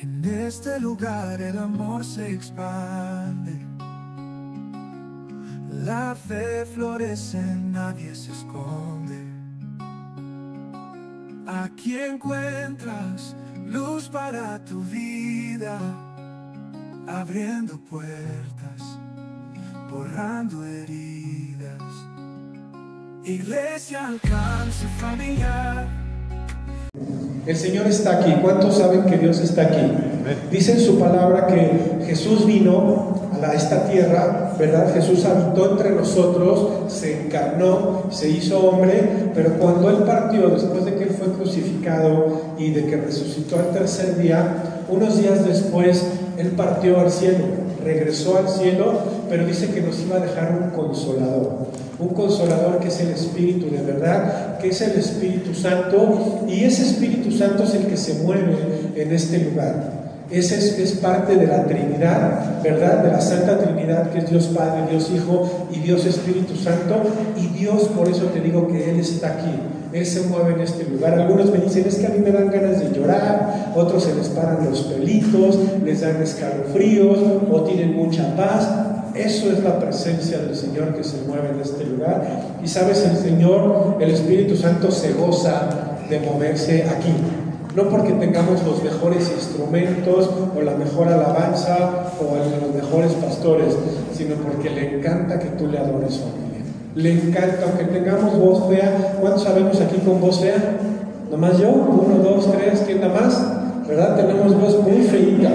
En este lugar el amor se expande, la fe florece, nadie se esconde. Aquí encuentras luz para tu vida, abriendo puertas, borrando heridas. Iglesia Alcance Familiar. El Señor está aquí. ¿Cuántos saben que Dios está aquí? Dice en su palabra que Jesús vino a esta tierra, ¿verdad? Jesús habitó entre nosotros, se encarnó, se hizo hombre, pero cuando Él partió, después de que Él fue crucificado y de que resucitó al tercer día, unos días después Él partió al cielo, regresó al cielo, pero dice que nos iba a dejar un consolador que es el Espíritu de verdad, que es el Espíritu Santo, y ese Espíritu Santo es el que se mueve en este lugar. Ese es parte de la Trinidad, ¿verdad? De la Santa Trinidad, que es Dios Padre, Dios Hijo y Dios Espíritu Santo. Y Dios, por eso te digo que Él está aquí, Él se mueve en este lugar. Algunos me dicen, es que a mí me dan ganas de llorar, otros se les paran los pelitos, les dan escalofríos o tienen mucha paz. Eso es la presencia del Señor que se mueve en este lugar. Y sabes, el Señor, el Espíritu Santo se goza de moverse aquí. No porque tengamos los mejores instrumentos o la mejor alabanza o los mejores pastores, sino porque le encanta que tú le adores, familia. Le encanta, aunque tengamos voz fea. ¿Cuántos sabemos aquí con voz fea? ¿Nomás yo? 1, 2, 3, ¿quién da más? ¿Verdad? Tenemos voz muy feita,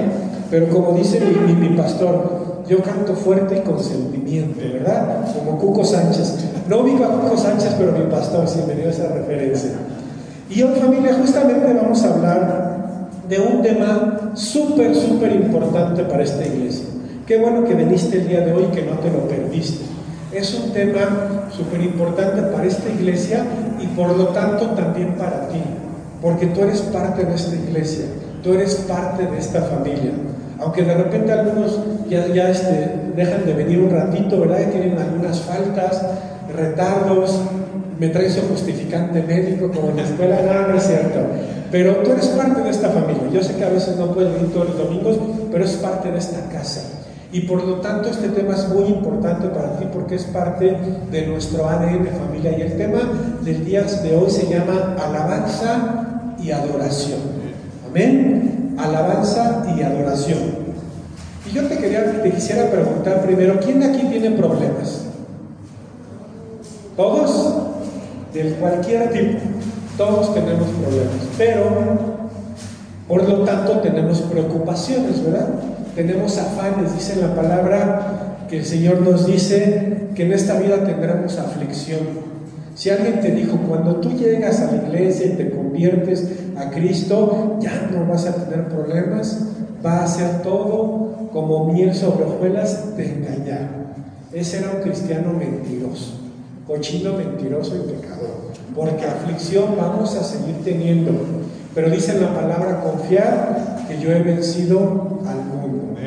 pero como dice mi pastor, yo canto fuerte y con sentimiento, ¿verdad? Como Cuco Sánchez. No viva Cuco Sánchez, pero mi pastor, sí me dio esa referencia. Y hoy, familia, justamente vamos a hablar de un tema súper importante para esta iglesia. Qué bueno que viniste el día de hoy y que no te lo perdiste. Es un tema súper importante para esta iglesia y por lo tanto también para ti, porque tú eres parte de esta iglesia, tú eres parte de esta familia. Aunque de repente algunos ya dejan de venir un ratito, ¿verdad? Y tienen algunas faltas, retardos, me trae su justificante médico como en la escuela, no es cierto. Pero tú eres parte de esta familia. Yo sé que a veces no puedes venir todos los domingos, pero es parte de esta casa. Y por lo tanto este tema es muy importante para ti porque es parte de nuestro ADN familia. Y el tema del día de hoy se llama alabanza y adoración. Amén. Alabanza y adoración. Y yo te quisiera preguntar primero, ¿quién de aquí tiene problemas? ¿Todos? De cualquier tipo. Todos tenemos problemas, pero por lo tanto tenemos preocupaciones, ¿verdad? Tenemos afanes. Dice la palabra que el Señor nos dice que en esta vida tendremos aflicción. Si alguien te dijo, cuando tú llegas a la iglesia y te conviertes a Cristo, ya no vas a tener problemas, va a ser todo como miel sobre hojuelas, te engañaron. Ese era un cristiano mentiroso, cochino, mentiroso y pecador, porque aflicción vamos a seguir teniendo, pero dice en la palabra, confiar que yo he vencido al mundo.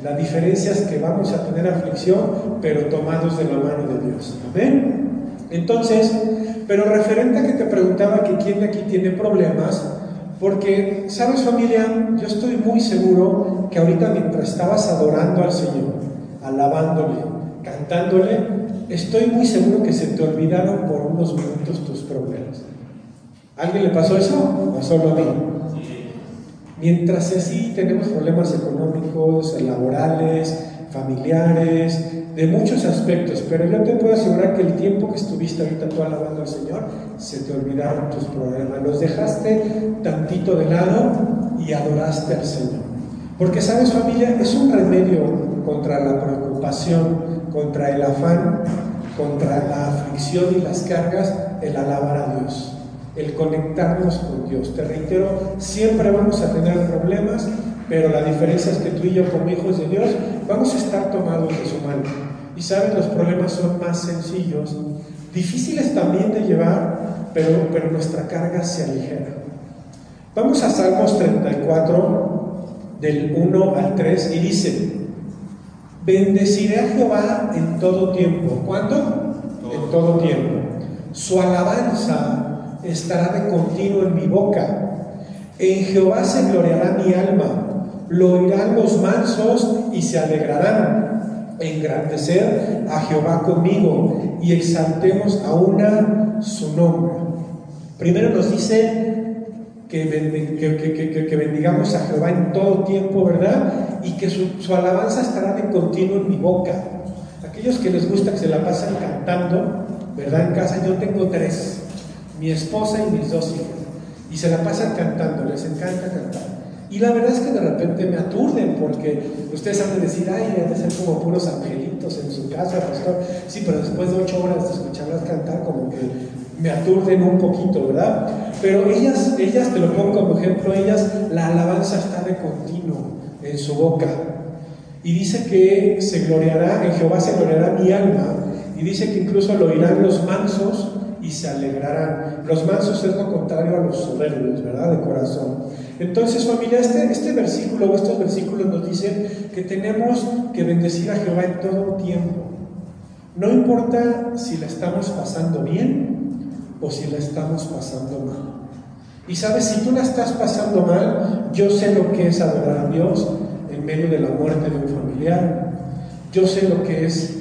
La diferencia es que vamos a tener aflicción, pero tomados de la mano de Dios. ¿Amén? Entonces, pero referente a que te preguntaba que quién de aquí tiene problemas, porque, ¿sabes, familia? Yo estoy muy seguro que ahorita mientras estabas adorando al Señor, alabándole, cantándole, estoy muy seguro que se te olvidaron por unos minutos tus problemas. ¿A alguien le pasó eso? ¿O solo a mí? Mientras así tenemos problemas económicos, laborales, familiares, de muchos aspectos, pero yo te puedo asegurar que el tiempo que estuviste ahorita tú alabando al Señor, se te olvidaron tus problemas, los dejaste tantito de lado y adoraste al Señor. Porque, ¿sabes, familia? Es un remedio contra la preocupación, contra el afán, contra la aflicción y las cargas, el alabar a Dios, el conectarnos con Dios. Te reitero, siempre vamos a tener problemas, pero la diferencia es que tú y yo, como hijos de Dios, vamos a estar tomados de su mano. Y sabes, los problemas son más sencillos, difíciles también de llevar, pero nuestra carga se aligera. Vamos a Salmos 34, del 1 al 3, y dice: bendeciré a Jehová en todo tiempo. ¿Cuándo? En todo tiempo. Su alabanza estará de continuo en mi boca. En Jehová se gloriará mi alma. Lo oirán los mansos y se alegrarán. Engrandecer a Jehová conmigo y exaltemos a una su nombre. Primero nos dice que bendigamos a Jehová en todo tiempo, ¿verdad? Y que su alabanza estará de continuo en mi boca. Aquellos que les gusta que se la pasen cantando, ¿verdad? En casa yo tengo 3, mi esposa y mis 2 hijos, y se la pasan cantando, les encanta cantar. Y la verdad es que de repente me aturden, porque ustedes han de decir, ay, han de ser como puros angelitos en su casa, pastor. Sí, pero después de 8 horas de escucharlas cantar, como que me aturden un poquito, ¿verdad? Pero ellas, te lo pongo como ejemplo, la alabanza está de continuo en su boca. Y dice que en Jehová se gloriará mi alma, y dice que incluso lo oirán los mansos y se alegrarán. Los mansos es lo contrario a los soberbios, ¿verdad? De corazón. Entonces, familia, este versículo, estos versículos nos dicen que tenemos que bendecir a Jehová en todo tiempo. No importa si la estamos pasando bien o si la estamos pasando mal. Y sabes, si tú la estás pasando mal, yo sé lo que es adorar a Dios en medio de la muerte de un familiar. Yo sé lo que es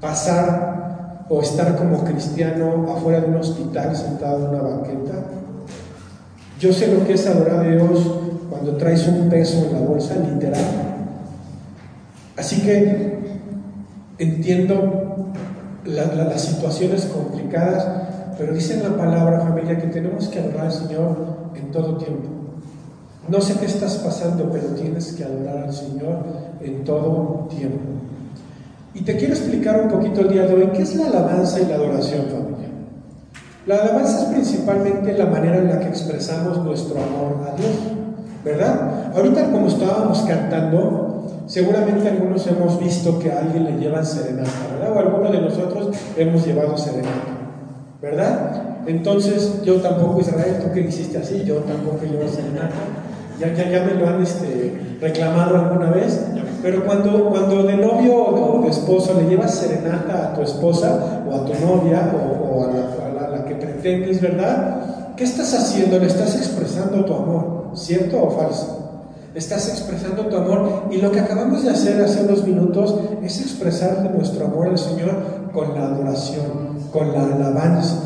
pasar o estar como cristiano afuera de un hospital sentado en una banqueta. Yo sé lo que es adorar a Dios cuando traes un peso en la bolsa, literal. Así que entiendo las situaciones complicadas, pero dice en la palabra, familia, que tenemos que adorar al Señor en todo tiempo. No sé qué estás pasando, pero tienes que adorar al Señor en todo tiempo. Y te quiero explicar un poquito el día de hoy qué es la alabanza y la adoración, familia. La alabanza es principalmente la manera en la que expresamos nuestro amor a Dios, ¿verdad? Ahorita, como estábamos cantando, seguramente algunos hemos visto que a alguien le llevan serenata, ¿verdad? O algunos de nosotros hemos llevado serenata, ¿verdad? Entonces, yo tampoco, Israel, tú que hiciste así, yo tampoco llevo serenata. Ya me lo han reclamado alguna vez, pero cuando de novio o de esposo le llevas serenata a tu esposa o a tu novia o a la que pretendes, ¿verdad? ¿Qué estás haciendo? Le estás expresando tu amor, ¿cierto o falso? Estás expresando tu amor, y lo que acabamos de hacer hace unos minutos es expresar nuestro amor al Señor con la adoración, con la alabanza.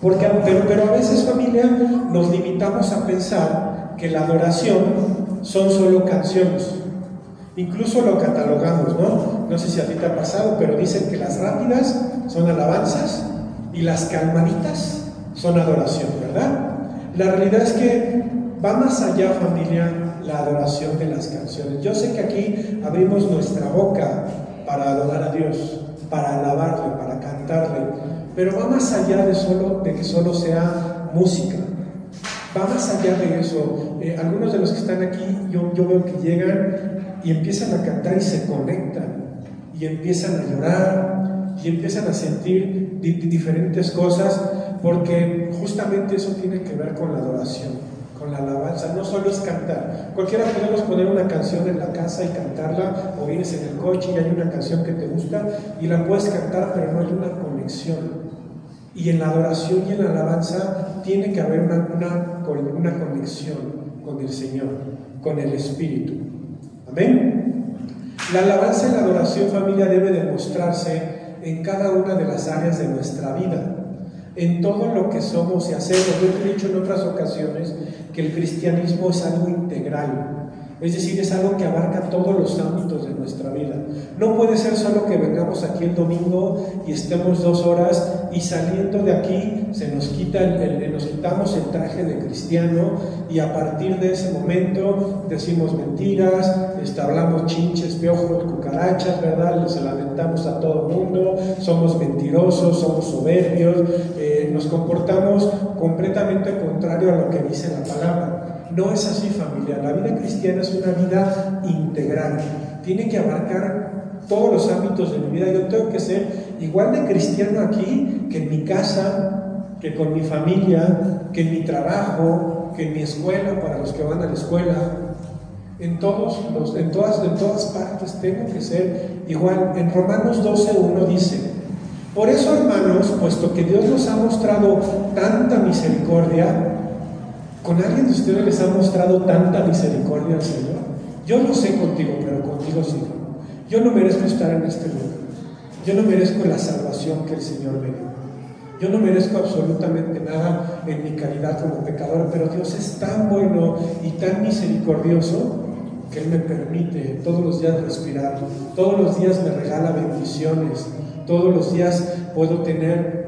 Pero a veces, familia, nos limitamos a pensar que la adoración son solo canciones. Incluso lo catalogamos, ¿no? No sé si a ti te ha pasado, pero dicen que las rápidas son alabanzas y las calmaditas son adoración, ¿verdad? La realidad es que va más allá, familia, la adoración de las canciones. Yo sé que aquí abrimos nuestra boca para adorar a Dios, para alabarle, para cantarle, pero va más allá de que solo sea música. Va más allá de eso. Algunos de los que están aquí, yo veo que llegan y empiezan a cantar y se conectan, y empiezan a llorar, y empiezan a sentir diferentes cosas, porque justamente eso tiene que ver con la adoración, con la alabanza. No solo es cantar. Cualquiera podemos poner una canción en la casa y cantarla, o vienes en el coche y hay una canción que te gusta y la puedes cantar, pero no hay una conexión. Y en la adoración y en la alabanza tiene que haber una conexión con el Señor, con el Espíritu. Amén. La alabanza y la adoración, familia, debe demostrarse en cada una de las áreas de nuestra vida, en todo lo que somos y hacemos. Yo te he dicho en otras ocasiones que el cristianismo es algo integral. Es decir, es algo que abarca todos los ámbitos de nuestra vida. No puede ser solo que vengamos aquí el domingo y estemos 2 horas y saliendo de aquí nos quitamos el traje de cristiano, y a partir de ese momento decimos mentiras, hablamos chinches, piojos, cucarachas, ¿verdad? Les lamentamos a todo el mundo, somos mentirosos, somos soberbios, nos comportamos completamente contrario a lo que dice la palabra. No es así, familia. La vida cristiana es una vida integral. Tiene que abarcar todos los ámbitos de mi vida. Yo tengo que ser igual de cristiano aquí que en mi casa, que con mi familia, que en mi trabajo, que en mi escuela, para los que van a la escuela. En todas partes tengo que ser igual. En Romanos 12:1 dice: por eso, hermanos, puesto que Dios nos ha mostrado tanta misericordia, ¿Con alguien de ustedes les ha mostrado tanta misericordia al Señor? Yo no sé contigo, pero contigo sí. Yo no merezco estar en este lugar. Yo no merezco la salvación que el Señor me dio. Yo no merezco absolutamente nada en mi calidad como pecador, pero Dios es tan bueno y tan misericordioso que Él me permite todos los días respirar, todos los días me regala bendiciones, todos los días puedo tener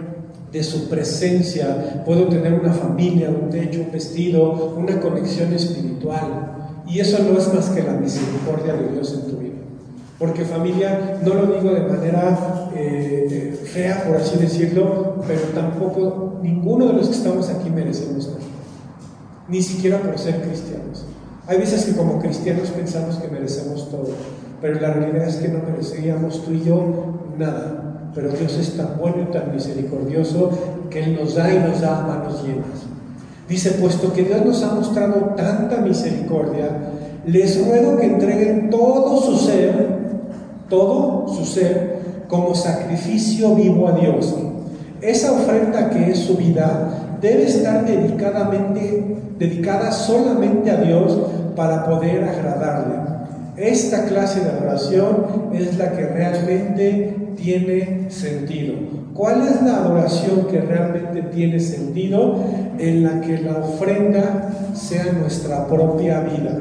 de su presencia, puedo tener una familia, un techo, un vestido, una conexión espiritual. Y eso no es más que la misericordia de Dios en tu vida. Porque familia, no lo digo de manera fea, por así decirlo, pero tampoco ninguno de los que estamos aquí merecemos nada, ni siquiera por ser cristianos. Hay veces que como cristianos pensamos que merecemos todo, pero la realidad es que no merecíamos tú y yo nada. Pero Dios es tan bueno y tan misericordioso que Él nos da y nos da a manos llenas. Dice, puesto que Dios nos ha mostrado tanta misericordia, les ruego que entreguen todo su ser como sacrificio vivo a Dios. Esa ofrenda que es su vida debe estar dedicada solamente a Dios para poder agradarle. Esta clase de adoración es la que realmente tiene sentido. ¿Cuál es la adoración que realmente tiene sentido? En la que la ofrenda sea nuestra propia vida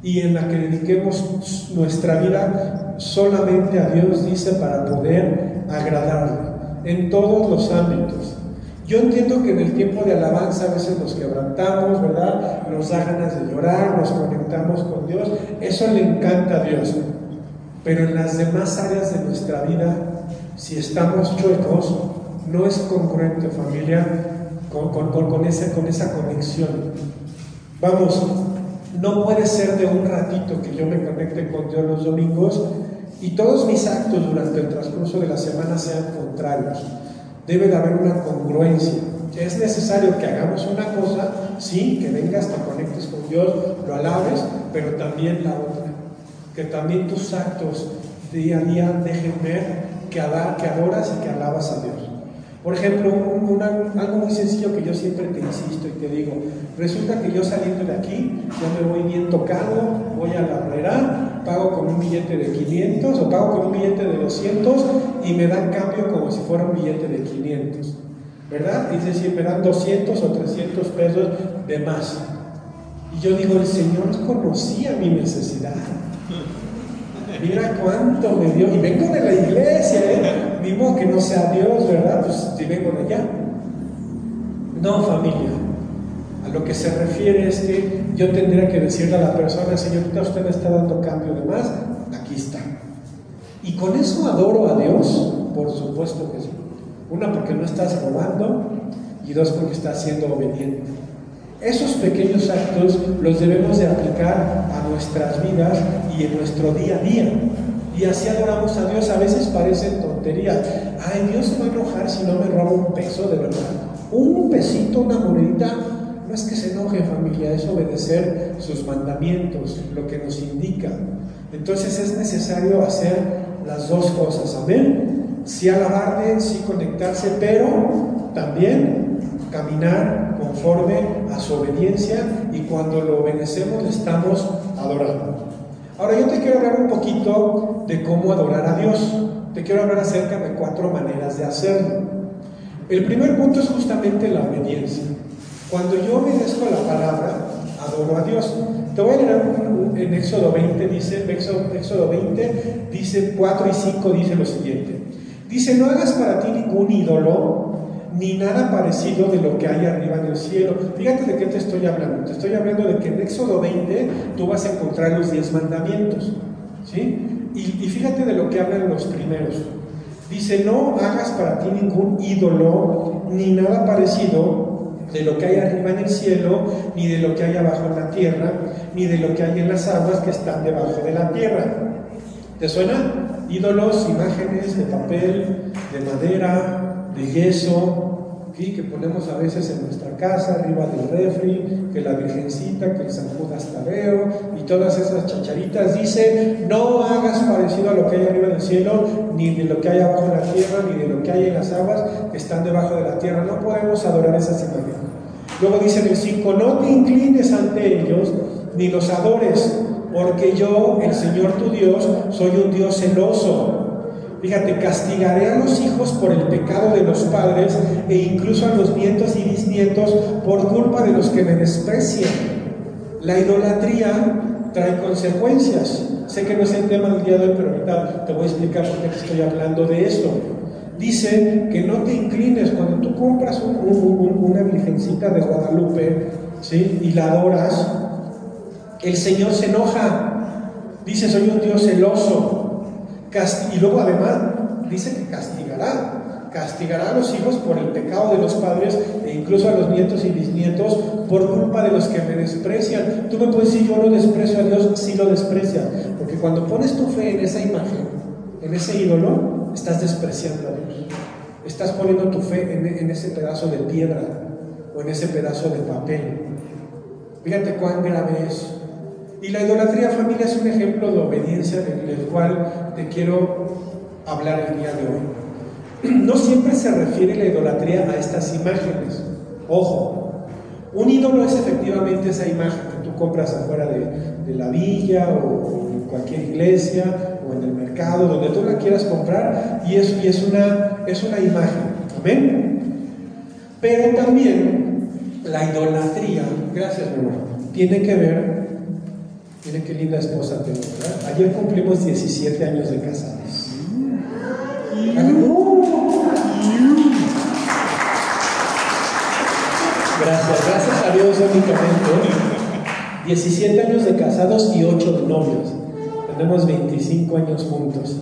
y en la que dediquemos nuestra vida solamente a Dios, dice, para poder agradarle en todos los ámbitos. Yo entiendo que en el tiempo de alabanza a veces nos quebrantamos, ¿verdad? Nos da ganas de llorar, nos conectamos con Dios, eso le encanta a Dios. Pero en las demás áreas de nuestra vida, si estamos chuecos, no es congruente, familia, con esa conexión. Vamos, no puede ser de un ratito que yo me conecte con Dios los domingos y todos mis actos durante el transcurso de la semana sean contrarios. Debe de haber una congruencia. Es necesario que hagamos una cosa, sí, que vengas, te conectes con Dios, lo alabes, pero también la otra. Que también tus actos día a día dejen ver que adoras y que alabas a Dios. Por ejemplo, algo muy sencillo que yo siempre te insisto y te digo, resulta que yo saliendo de aquí, ya me voy bien tocado, voy a la Herrera, pago con un billete de 500 o pago con un billete de 200 y me dan cambio como si fuera un billete de 500, ¿verdad? Es decir, me dan 200 o 300 pesos de más. Y yo digo, el Señor conocía mi necesidad. Mira cuánto me dio, y vengo de la iglesia, ni modo que no sea Dios, ¿verdad? Pues si vengo de allá. No, familia, a lo que se refiere es que yo tendría que decirle a la persona, señorita, usted me está dando cambio de más, aquí está. Y con eso adoro a Dios, por supuesto que sí. Una, porque no estás robando, y dos, porque estás siendo obediente. Esos pequeños actos los debemos de aplicar a nuestras vidas y en nuestro día a día. Y así adoramos a Dios. A veces parecen tonterías. Ay, Dios se va a enojar si no me roba un peso, de verdad. Un pesito, una monedita. No es que se enoje, familia, es obedecer sus mandamientos, lo que nos indica. Entonces es necesario hacer las dos cosas. Amén. Sí alabarle, sí conectarse, pero también caminar conforme a su obediencia, y cuando lo obedecemos le estamos adorando. Ahora yo te quiero hablar un poquito de cómo adorar a Dios. Te quiero hablar acerca de 4 maneras de hacerlo. El primer punto es justamente la obediencia. Cuando yo obedezco la palabra, adoro a Dios. Te voy a leer en Éxodo 20, Éxodo 20, dice 4 y 5, dice lo siguiente. Dice, no hagas para ti ningún ídolo, ni nada parecido de lo que hay arriba en el cielo. Fíjate de qué te estoy hablando. Te estoy hablando de que en Éxodo 20 tú vas a encontrar los 10 mandamientos, ¿sí? Y fíjate de lo que hablan los primeros. Dice, no hagas para ti ningún ídolo, ni nada parecido de lo que hay arriba en el cielo, ni de lo que hay abajo en la tierra, ni de lo que hay en las aguas que están debajo de la tierra. ¿Te suena? Ídolos, imágenes de papel, de madera, de yeso, ¿sí? Que ponemos a veces en nuestra casa, arriba del refri, que la Virgencita, que el San Judas Tadeo y todas esas chacharitas. Dice, no hagas parecido a lo que hay arriba del cielo, ni de lo que hay abajo en la tierra, ni de lo que hay en las aguas que están debajo de la tierra. No podemos adorar esas imágenes. Luego dice en el 5, no te inclines ante ellos, ni los adores, porque yo, el Señor tu Dios, soy un Dios celoso. Fíjate, castigaré a los hijos por el pecado de los padres e incluso a los nietos y bisnietos por culpa de los que me desprecian. La idolatría trae consecuencias. Sé que no es el tema del día de hoy, pero ahorita te voy a explicar por qué te estoy hablando de esto. Dice que no te inclines cuando tú compras una virgencita de Guadalupe, ¿sí? Y la adoras, el Señor se enoja. Dice, soy un Dios celoso. Y luego además dice que castigará a los hijos por el pecado de los padres e incluso a los nietos y bisnietos por culpa de los que me desprecian. Tú me puedes decir, yo no desprecio a Dios. Sí lo desprecia, porque cuando pones tu fe en esa imagen, en ese ídolo, estás despreciando a Dios. Estás poniendo tu fe en ese pedazo de piedra o en ese pedazo de papel. Fíjate cuán grave es. Y la idolatría, familia, es un ejemplo de obediencia del cual te quiero hablar el día de hoy. No siempre se refiere la idolatría a estas imágenes. Ojo, un ídolo es efectivamente esa imagen que tú compras afuera de la villa o en cualquier iglesia o en el mercado, donde tú la quieras comprar, y es una imagen. ¿Amén? Pero también la idolatría, gracias mi amor, tiene que ver. Miren qué linda esposa tengo, ¿verdad? Ayer cumplimos 17 años de casados. Gracias a Dios únicamente. 17 años de casados y 8 de novios. Tenemos 25 años juntos,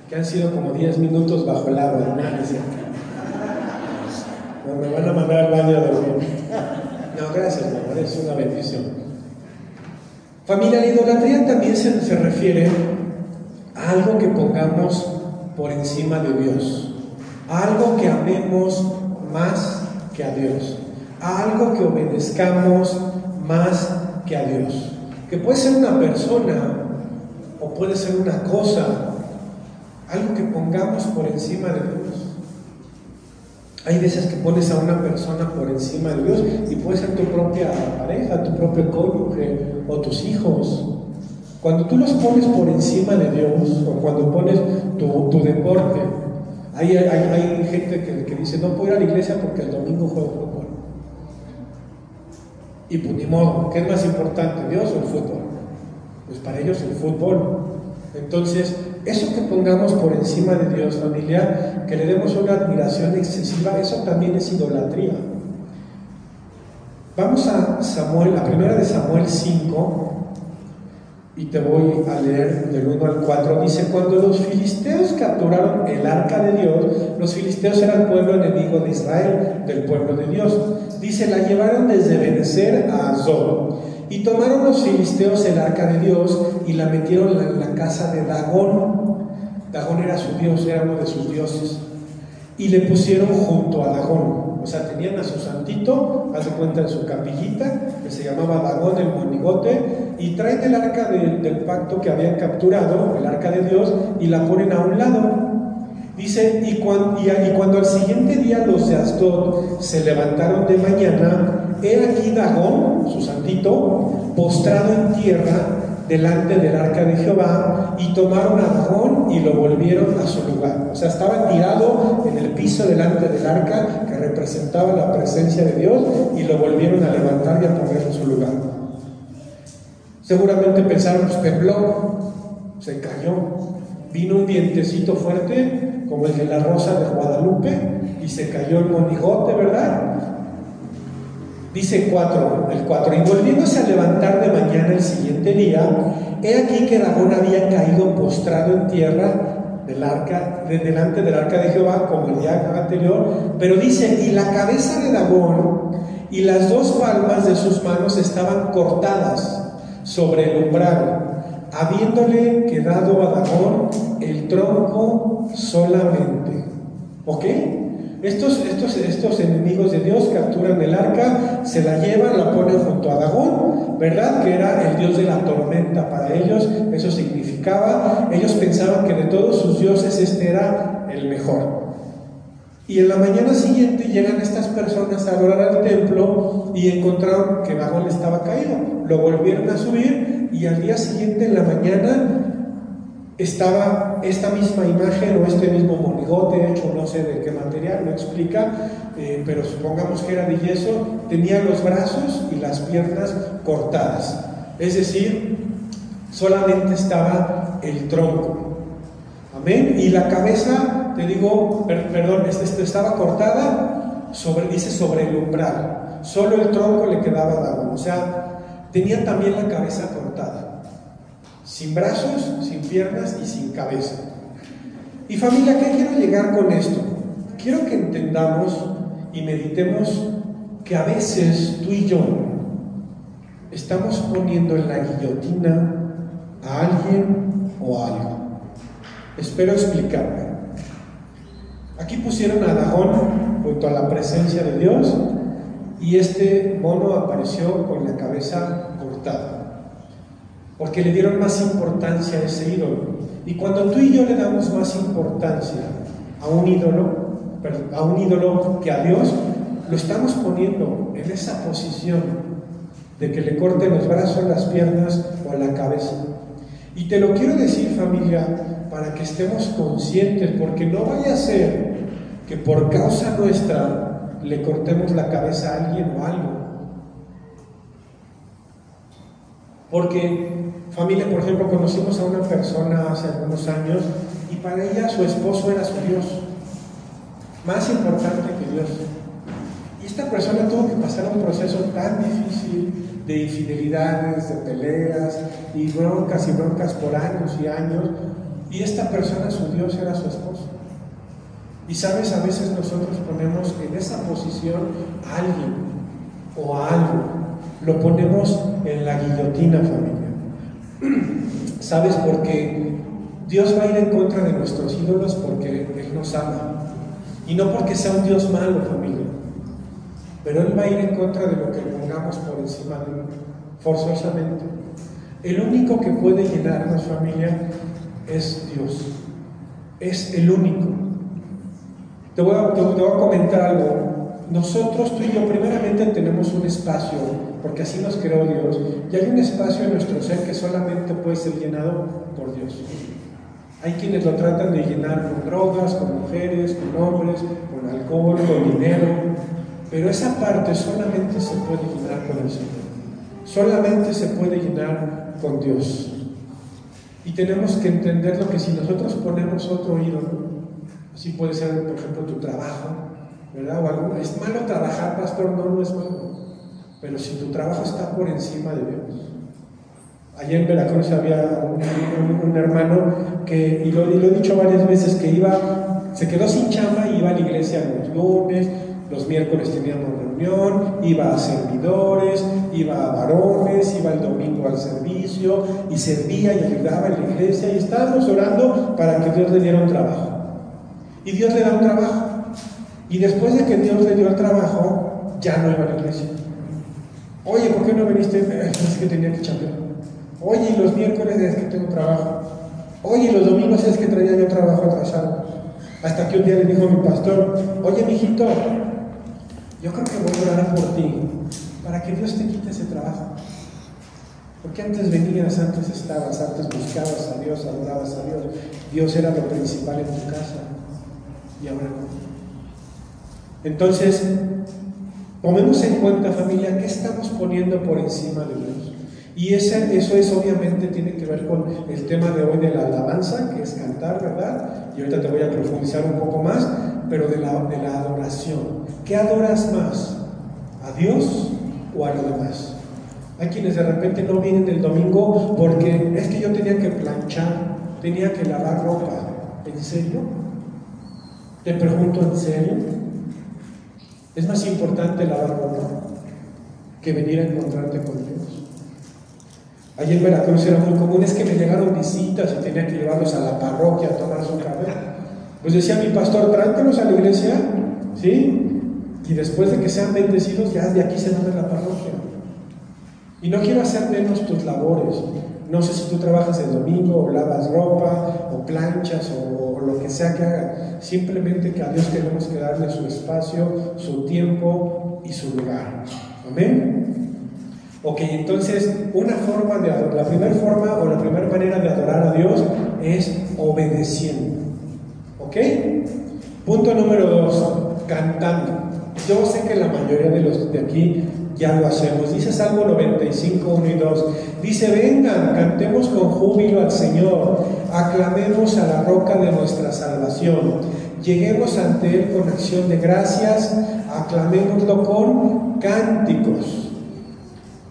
que han sido como 10 minutos bajo el agua. No, me van a mandar al baño a dormir. No, gracias, mi amor, es una bendición. Familia, la idolatría también se refiere a algo que pongamos por encima de Dios, a algo que amemos más que a Dios, a algo que obedezcamos más que a Dios, que puede ser una persona o puede ser una cosa, algo que pongamos por encima de Dios. Hay veces que pones a una persona por encima de Dios y puede ser tu propia pareja, tu propio cónyuge o tus hijos. Cuando tú los pones por encima de Dios o cuando pones tu deporte, hay gente que dice, no puedo ir a la iglesia porque el domingo juego fútbol. Y pues ni modo, ¿qué es más importante, Dios o el fútbol? Pues para ellos el fútbol. Entonces, eso que pongamos por encima de Dios, familia, que le demos una admiración excesiva, eso también es idolatría. Vamos a Samuel, a 1 de Samuel 5, y te voy a leer del 1 al 4. Dice, cuando los filisteos capturaron el arca de Dios, los filisteos eran pueblo enemigo de Israel, del pueblo de Dios. Dice, la llevaron desde Benecer a Azor. Y tomaron los filisteos el arca de Dios y la metieron en la casa de Dagón. Dagón era su dios, era uno de sus dioses. Y le pusieron junto a Dagón. O sea, tenían a su santito, haz de cuenta, en su capillita, que se llamaba Dagón el monigote, y traen el arca del pacto que habían capturado, el arca de Dios, y la ponen a un lado. Dice, y cuando al siguiente día los de Asdod se levantaron de mañana, he aquí Dagón, su santito, postrado en tierra delante del arca de Jehová, y tomaron a Dagón y lo volvieron a su lugar. O sea, estaba tirado en el piso delante del arca que representaba la presencia de Dios, y lo volvieron a levantar y a poner en su lugar. Seguramente pensaron, pues tembló, se cayó, vino un vientecito fuerte como el de la Rosa de Guadalupe y se cayó el monigote, ¿verdad? Dice el 4, y volviéndose a levantar de mañana el siguiente día, he aquí que Dagón había caído postrado en tierra delante del arca de Jehová, como el día anterior, pero dice, y la cabeza de Dagón y las 2 palmas de sus manos estaban cortadas sobre el umbral, habiéndole quedado a Dagón el tronco solamente. ¿Ok? Estos enemigos de Dios capturan el arca, se la llevan, la ponen junto a Dagón, ¿verdad? Que era el dios de la tormenta para ellos. Eso significaba, ellos pensaban que de todos sus dioses este era el mejor. Y en la mañana siguiente llegan estas personas a adorar al templo y encontraron que Dagón estaba caído. Lo volvieron a subir y al día siguiente en la mañana estaba esta misma imagen o este mismo monigote hecho no sé de qué material, no explica, pero supongamos que era de yeso. Tenía los brazos y las piernas cortadas, es decir, solamente estaba el tronco. Amén. Y la cabeza, te digo, perdón, estaba cortada sobre el umbral. Solo el tronco le quedaba a Dagón, o sea, tenía también la cabeza cortada, sin brazos, sin piernas y sin cabeza. Y familia, ¿qué quiero llegar con esto? Quiero que entendamos y meditemos que a veces tú y yo estamos poniendo en la guillotina a alguien o a algo. Espero explicarme. Aquí pusieron a Dagón junto a la presencia de Dios y este mono apareció con la cabeza cortada, porque le dieron más importancia a ese ídolo. Y cuando tú y yo le damos más importancia a un ídolo que a Dios, lo estamos poniendo en esa posición de que le corten los brazos, las piernas o la cabeza. Y te lo quiero decir, familia, para que estemos conscientes, porque no vaya a ser que por causa nuestra le cortemos la cabeza a alguien o algo. Porque, familia, por ejemplo, conocimos a una persona hace algunos años y para ella su esposo era su Dios, más importante que Dios. Y esta persona tuvo que pasar un proceso tan difícil de infidelidades, de peleas y broncas por años y años, y esta persona, su Dios era su esposo. Y sabes, a veces nosotros ponemos en esa posición a alguien o a algo, lo ponemos en la guillotina, familia. ¿Sabes? Porque Dios va a ir en contra de nuestros ídolos porque Él nos ama, y no porque sea un Dios malo, familia, pero Él va a ir en contra de lo que pongamos por encima de Él, forzosamente. El único que puede llenarnos, familia, es Dios. Es el único. Te voy a comentar algo. Nosotros, tú y yo, primeramente tenemos un espacio, porque así nos creó Dios, y hay un espacio en nuestro ser que solamente puede ser llenado por Dios. Hay quienes lo tratan de llenar con drogas, con mujeres, con hombres, con alcohol, con dinero, pero esa parte solamente se puede llenar con el Señor. Solamente se puede llenar con Dios. Y tenemos que entender lo que si nosotros ponemos otro ídolo, así puede ser, por ejemplo, tu trabajo, ¿verdad? O algo, ¿es malo trabajar, pastor? No es malo. Pero si tu trabajo está por encima de Dios. Allá en Veracruz había un hermano que, y lo he dicho varias veces, que se quedó sin chamba y iba a la iglesia los lunes, los miércoles teníamos reunión, iba a servidores, iba a varones, iba el domingo al servicio y servía y ayudaba en la iglesia, y estábamos orando para que Dios le diera un trabajo. Y Dios le da un trabajo, y después de que Dios le dio el trabajo, ya no iba a la iglesia. Oye, ¿por qué no viniste? Es que tenía que chambear. Oye, y los miércoles es que tengo trabajo. Oye, y los domingos es que traía yo trabajo atrasado. Hasta que un día le dijo a mi pastor: oye, mijito, yo creo que voy a orar por ti, para que Dios te quite ese trabajo. Porque antes venías, antes estabas, antes buscabas a Dios, adorabas a Dios. Dios era lo principal en tu casa, y ahora no. Entonces, tomemos en cuenta, familia, ¿qué estamos poniendo por encima de Dios? Y eso es, obviamente, tiene que ver con el tema de hoy de la alabanza, que es cantar, ¿verdad? Y ahorita te voy a profundizar un poco más, pero de la adoración. ¿Qué adoras más? ¿A Dios o a lo demás? Hay quienes de repente no vienen el domingo porque es que yo tenía que planchar, tenía que lavar ropa. ¿En serio? Te pregunto, ¿en serio? ¿Es más importante lavar ropa que venir a encontrarte con Dios? Allí en Veracruz era muy común, es que me llegaron visitas y tenía que llevarlos a la parroquia a tomar su café. Pues decía mi pastor: tráetelos a la iglesia, ¿sí? Y después de que sean bendecidos, ya de aquí se van a la parroquia. Y no quiero hacer menos tus labores. No sé si tú trabajas el domingo, o lavas ropa, o planchas, o lo que sea que haga. Simplemente que a Dios tenemos que darle su espacio, su tiempo y su lugar. ¿Amén? Ok, entonces una forma de adorar, la primera forma o la primera manera de adorar a Dios es obedeciendo. ¿Ok? Punto número 2, cantando. Yo sé que la mayoría de los de aquí ya lo hacemos. Dice Salmo 95, 1 y 2. Dice: vengan, cantemos con júbilo al Señor, aclamemos a la roca de nuestra salvación, lleguemos ante Él con acción de gracias, aclamémoslo con cánticos.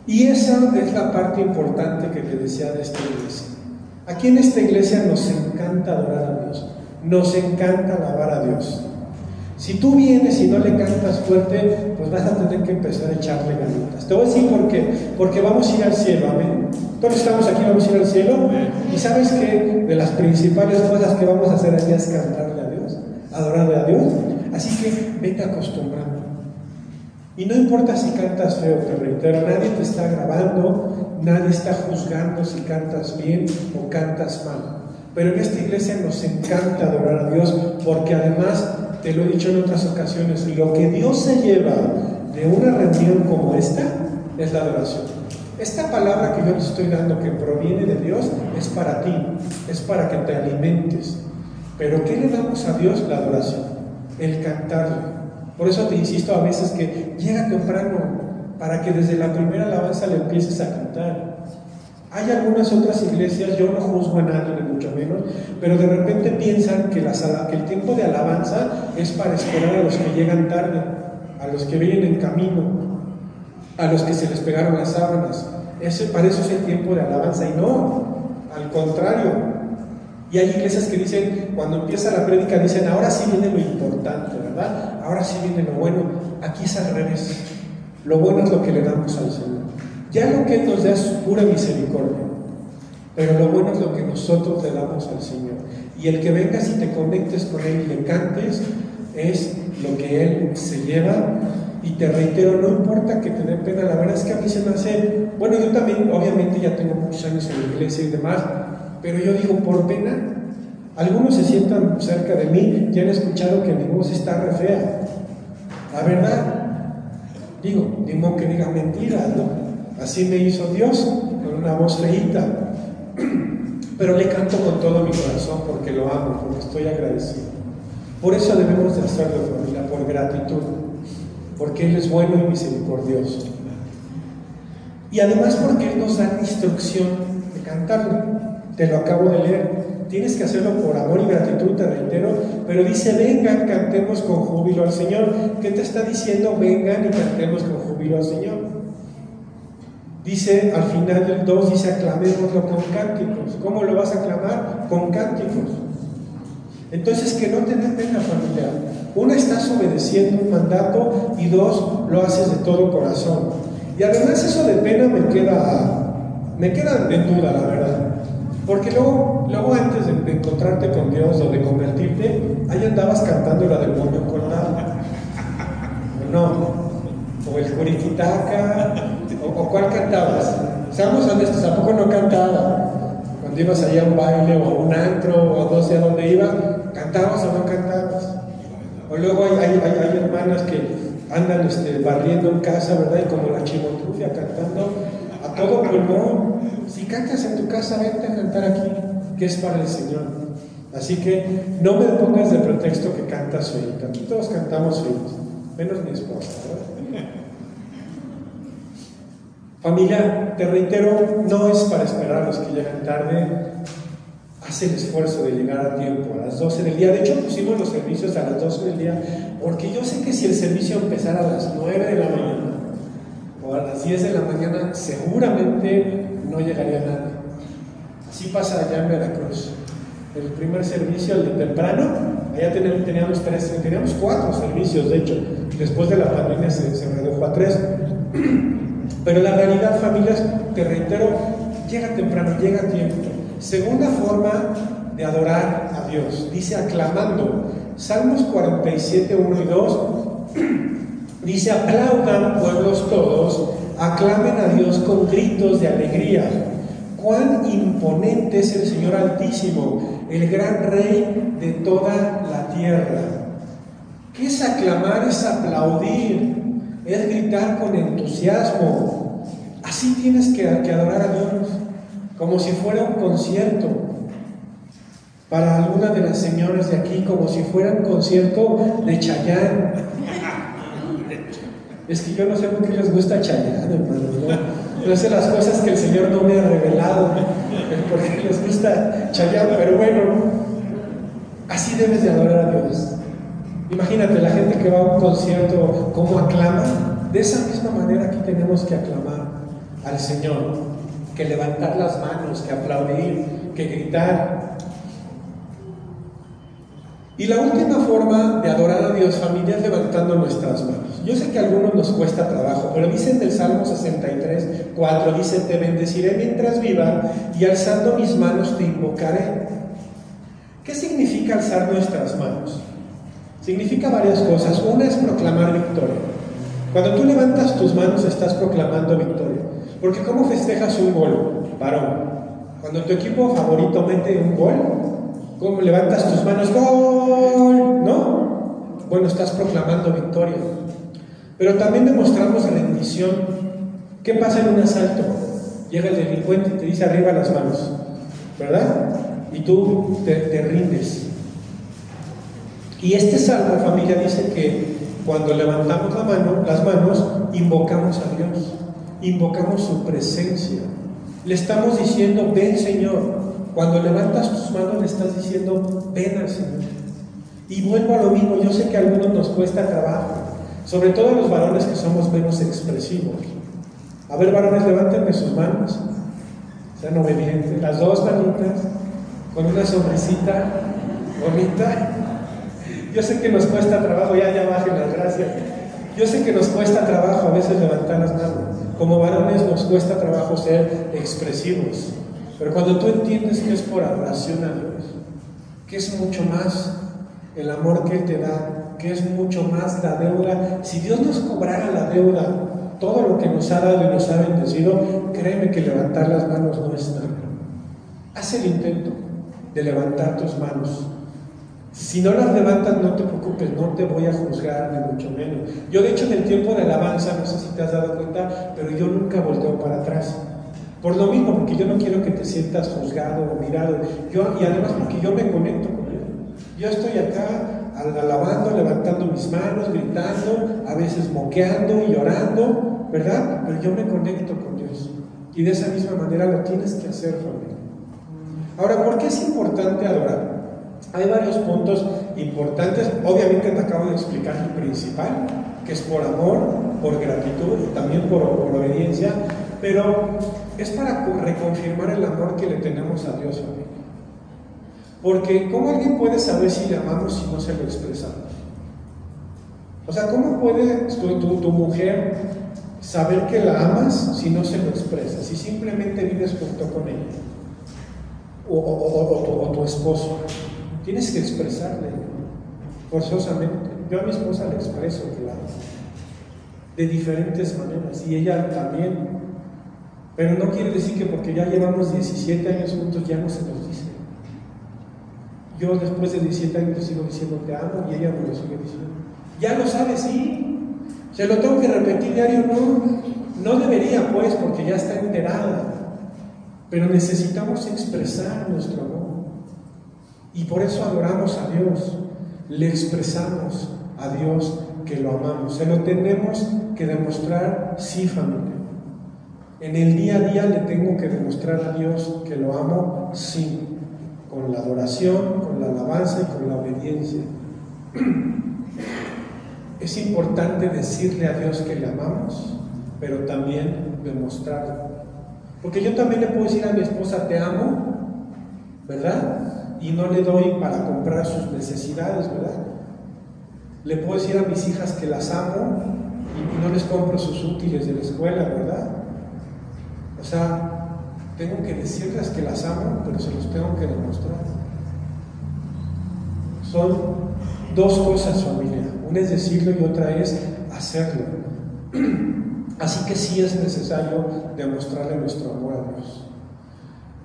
Y esa es la parte importante que te decía de esta iglesia. Aquí en esta iglesia nos encanta adorar a Dios, nos encanta alabar a Dios. Si tú vienes y no le cantas fuerte, pues vas a tener que empezar a echarle ganitas. Te voy a decir por qué. Porque vamos a ir al cielo, amén. Todos estamos aquí, vamos a ir al cielo. Y sabes que de las principales cosas que vamos a hacer aquí es cantarle a Dios, adorarle a Dios. Así que vete acostumbrando. Y no importa si cantas feo, te reitero, nadie te está grabando, nadie está juzgando si cantas bien o cantas mal. Pero en esta iglesia nos encanta adorar a Dios, porque además, te lo he dicho en otras ocasiones, lo que Dios se lleva de una reunión como esta es la adoración. Esta palabra que yo les estoy dando, que proviene de Dios, es para ti, es para que te alimentes. Pero ¿qué le damos a Dios? La adoración, el cantarle. Por eso te insisto a veces que llega temprano, para que desde la primera alabanza le empieces a cantar. Hay algunas otras iglesias, yo no juzgo a nadie, ni mucho menos, pero de repente piensan que el tiempo de alabanza es para esperar a los que llegan tarde, a los que vienen en camino, a los que se les pegaron las sábanas. Para eso es el tiempo de alabanza, y no, al contrario. Y hay iglesias que dicen, cuando empieza la prédica, dicen: ahora sí viene lo importante, ¿verdad? Ahora sí viene lo bueno. Aquí es al revés. Lo bueno es lo que le damos al Señor. Ya lo que Él nos da es pura misericordia, pero lo bueno es lo que nosotros le damos al Señor. Y el que vengas y te conectes con Él y le cantes es lo que Él se lleva. Y te reitero, no importa que te dé pena, la verdad es que a mí se me hace, bueno, yo también obviamente ya tengo muchos años en la iglesia y demás, pero yo digo, por pena, algunos se sientan cerca de mí y han escuchado que mi voz está re fea. La verdad, digo, ni modo que diga mentiras, ¿no? Así me hizo Dios, con una voz feíta. Pero le canto con todo mi corazón porque lo amo, porque estoy agradecido. Por eso debemos de hacerlo, familia, por gratitud, porque Él es bueno y misericordioso. Y además porque Él nos da la instrucción de cantarlo. Te lo acabo de leer. Tienes que hacerlo por amor y gratitud, te reitero, pero dice: vengan, cantemos con júbilo al Señor. ¿Qué te está diciendo? Vengan y cantemos con júbilo al Señor. Dice al final del 2, dice: aclamémoslo con cánticos. ¿Cómo lo vas a aclamar? Con cánticos. Entonces, que no te dé pena, familia. Una, estás obedeciendo un mandato, y dos, lo haces de todo corazón. Y además eso de pena me queda en duda, la verdad. Porque luego antes de encontrarte con Dios o de convertirte, ahí andabas cantando la del moño colorado. No. O el Juriquitaca, o ¿cuál cantabas? Seamos honestos, ¿a poco no cantaba? Cuando ibas allá a un baile o a un antro o no sé a dónde iba, ¿cantabas o no cantabas? O luego hay hermanas que andan barriendo en casa, ¿verdad? Y como la chimotrufia cantando a todo pulmón. Si cantas en tu casa, vente a cantar aquí, que es para el Señor. Así que no me pongas de pretexto que cantas feito. Aquí todos cantamos feitos, menos mi esposa, ¿verdad? Familia, te reitero, no es para esperar a los que llegan tarde. Haz el esfuerzo de llegar a tiempo, a las 12 del día. De hecho, pusimos los servicios a las 12 del día, porque yo sé que si el servicio empezara a las 9 de la mañana o a las 10 de la mañana, seguramente no llegaría nadie. Así pasa allá en Veracruz. El primer servicio, el de temprano, allá teníamos 4 servicios, de hecho. Después de la pandemia se redujo a 3. Pero la realidad, familias, te reitero, llega temprano, llega a tiempo. Segunda forma de adorar a Dios, dice aclamando. Salmos 47, 1 y 2, dice: aplaudan pueblos todos, aclamen a Dios con gritos de alegría. Cuán imponente es el Señor Altísimo, el gran Rey de toda la tierra. ¿Qué es aclamar? Es aplaudir, es gritar con entusiasmo. Así tienes que adorar a Dios, como si fuera un concierto. Para algunas de las señoras de aquí, como si fuera un concierto de Chayanne. Es que yo no sé por qué les gusta Chayanne, hermano, no sé las cosas que el Señor no me ha revelado, por qué les gusta Chayanne, pero bueno, así debes de adorar a Dios. Imagínate la gente que va a un concierto, cómo aclama. De esa misma manera aquí tenemos que aclamar al Señor, que levantar las manos, que aplaudir, que gritar. Y la última forma de adorar a Dios, familia, es levantando nuestras manos. Yo sé que a algunos nos cuesta trabajo, pero dicen del Salmo 63, 4, dice: te bendeciré mientras viva y alzando mis manos te invocaré. ¿Qué significa alzar nuestras manos? Significa varias cosas. Una es proclamar victoria. Cuando tú levantas tus manos estás proclamando victoria. Porque ¿cómo festejas un gol, varón? Cuando tu equipo favorito mete un gol, ¿cómo levantas tus manos? ¡Gol! ¿No? Bueno, estás proclamando victoria. Pero también demostramos rendición. ¿Qué pasa en un asalto? Llega el delincuente y te dice: arriba las manos, ¿verdad? Y tú te rindes. Y este salmo, familia, dice que cuando levantamos las manos, invocamos a Dios, invocamos su presencia. Le estamos diciendo: ven, Señor. Cuando levantas tus manos le estás diciendo: ven al Señor. Y vuelvo a lo mismo, yo sé que a algunos nos cuesta trabajo, sobre todo a los varones que somos menos expresivos. A ver, varones, levántenme sus manos, sean obedientes, las dos manitas, con una sonrisita bonita. Yo sé que nos cuesta trabajo, ya bajen las gracias. Yo sé que nos cuesta trabajo a veces levantar las manos. Como varones nos cuesta trabajo ser expresivos. Pero cuando tú entiendes que es por adoración a Dios, que es mucho más el amor que Él te da, que es mucho más la deuda. Si Dios nos cobrara la deuda, todo lo que nos ha dado y nos ha bendecido, créeme que levantar las manos no es nada. Haz el intento de levantar tus manos. Si no las levantas, no te preocupes, no te voy a juzgar, ni mucho menos. Yo, de hecho, en el tiempo de alabanza, no sé si te has dado cuenta, pero yo nunca volteo para atrás. Por lo mismo, porque yo no quiero que te sientas juzgado o mirado. Y además porque yo me conecto con Él. Yo estoy acá alabando, levantando mis manos, gritando, a veces moqueando y llorando, ¿verdad? Pero yo me conecto con Dios. Y de esa misma manera lo tienes que hacer, familia. Ahora, ¿por qué es importante adorar? Hay varios puntos importantes. Obviamente te acabo de explicar el principal, que es por amor, por gratitud y también por obediencia, pero es para reconfirmar el amor que le tenemos a Dios, familia. Porque ¿cómo alguien puede saber si le amamos si no se lo expresamos? O sea, ¿cómo puede tu mujer saber que la amas si no se lo expresas? Si simplemente vives junto con ella o tu esposo. Tienes que expresarle forzosamente. Yo a mi esposa le expreso, claro, de diferentes maneras, y ella también. Pero no quiere decir que porque ya llevamos 17 años juntos ya no se nos dice. Yo después de 17 años le sigo diciendo te amo y ella me lo sigue diciendo. Ya lo sabe, sí. ¿Se lo tengo que repetir diario? No debería, pues, porque ya está enterada. Pero necesitamos expresar nuestro amor. Y por eso adoramos a Dios. Le expresamos a Dios que lo amamos. Se lo tenemos que demostrar, sí, familia. En el día a día le tengo que demostrar a Dios que lo amo, sí. Con la adoración, con la alabanza y con la obediencia. Es importante decirle a Dios que le amamos, pero también demostrarlo. Porque yo también le puedo decir a mi esposa te amo, ¿verdad? Y no le doy para comprar sus necesidades, ¿verdad? Le puedo decir a mis hijas que las amo y no les compro sus útiles de la escuela, ¿verdad? O sea, tengo que decirles que las amo, pero se los tengo que demostrar. Son dos cosas, familia. Una es decirlo y otra es hacerlo. Así que sí es necesario demostrarle nuestro amor a Dios.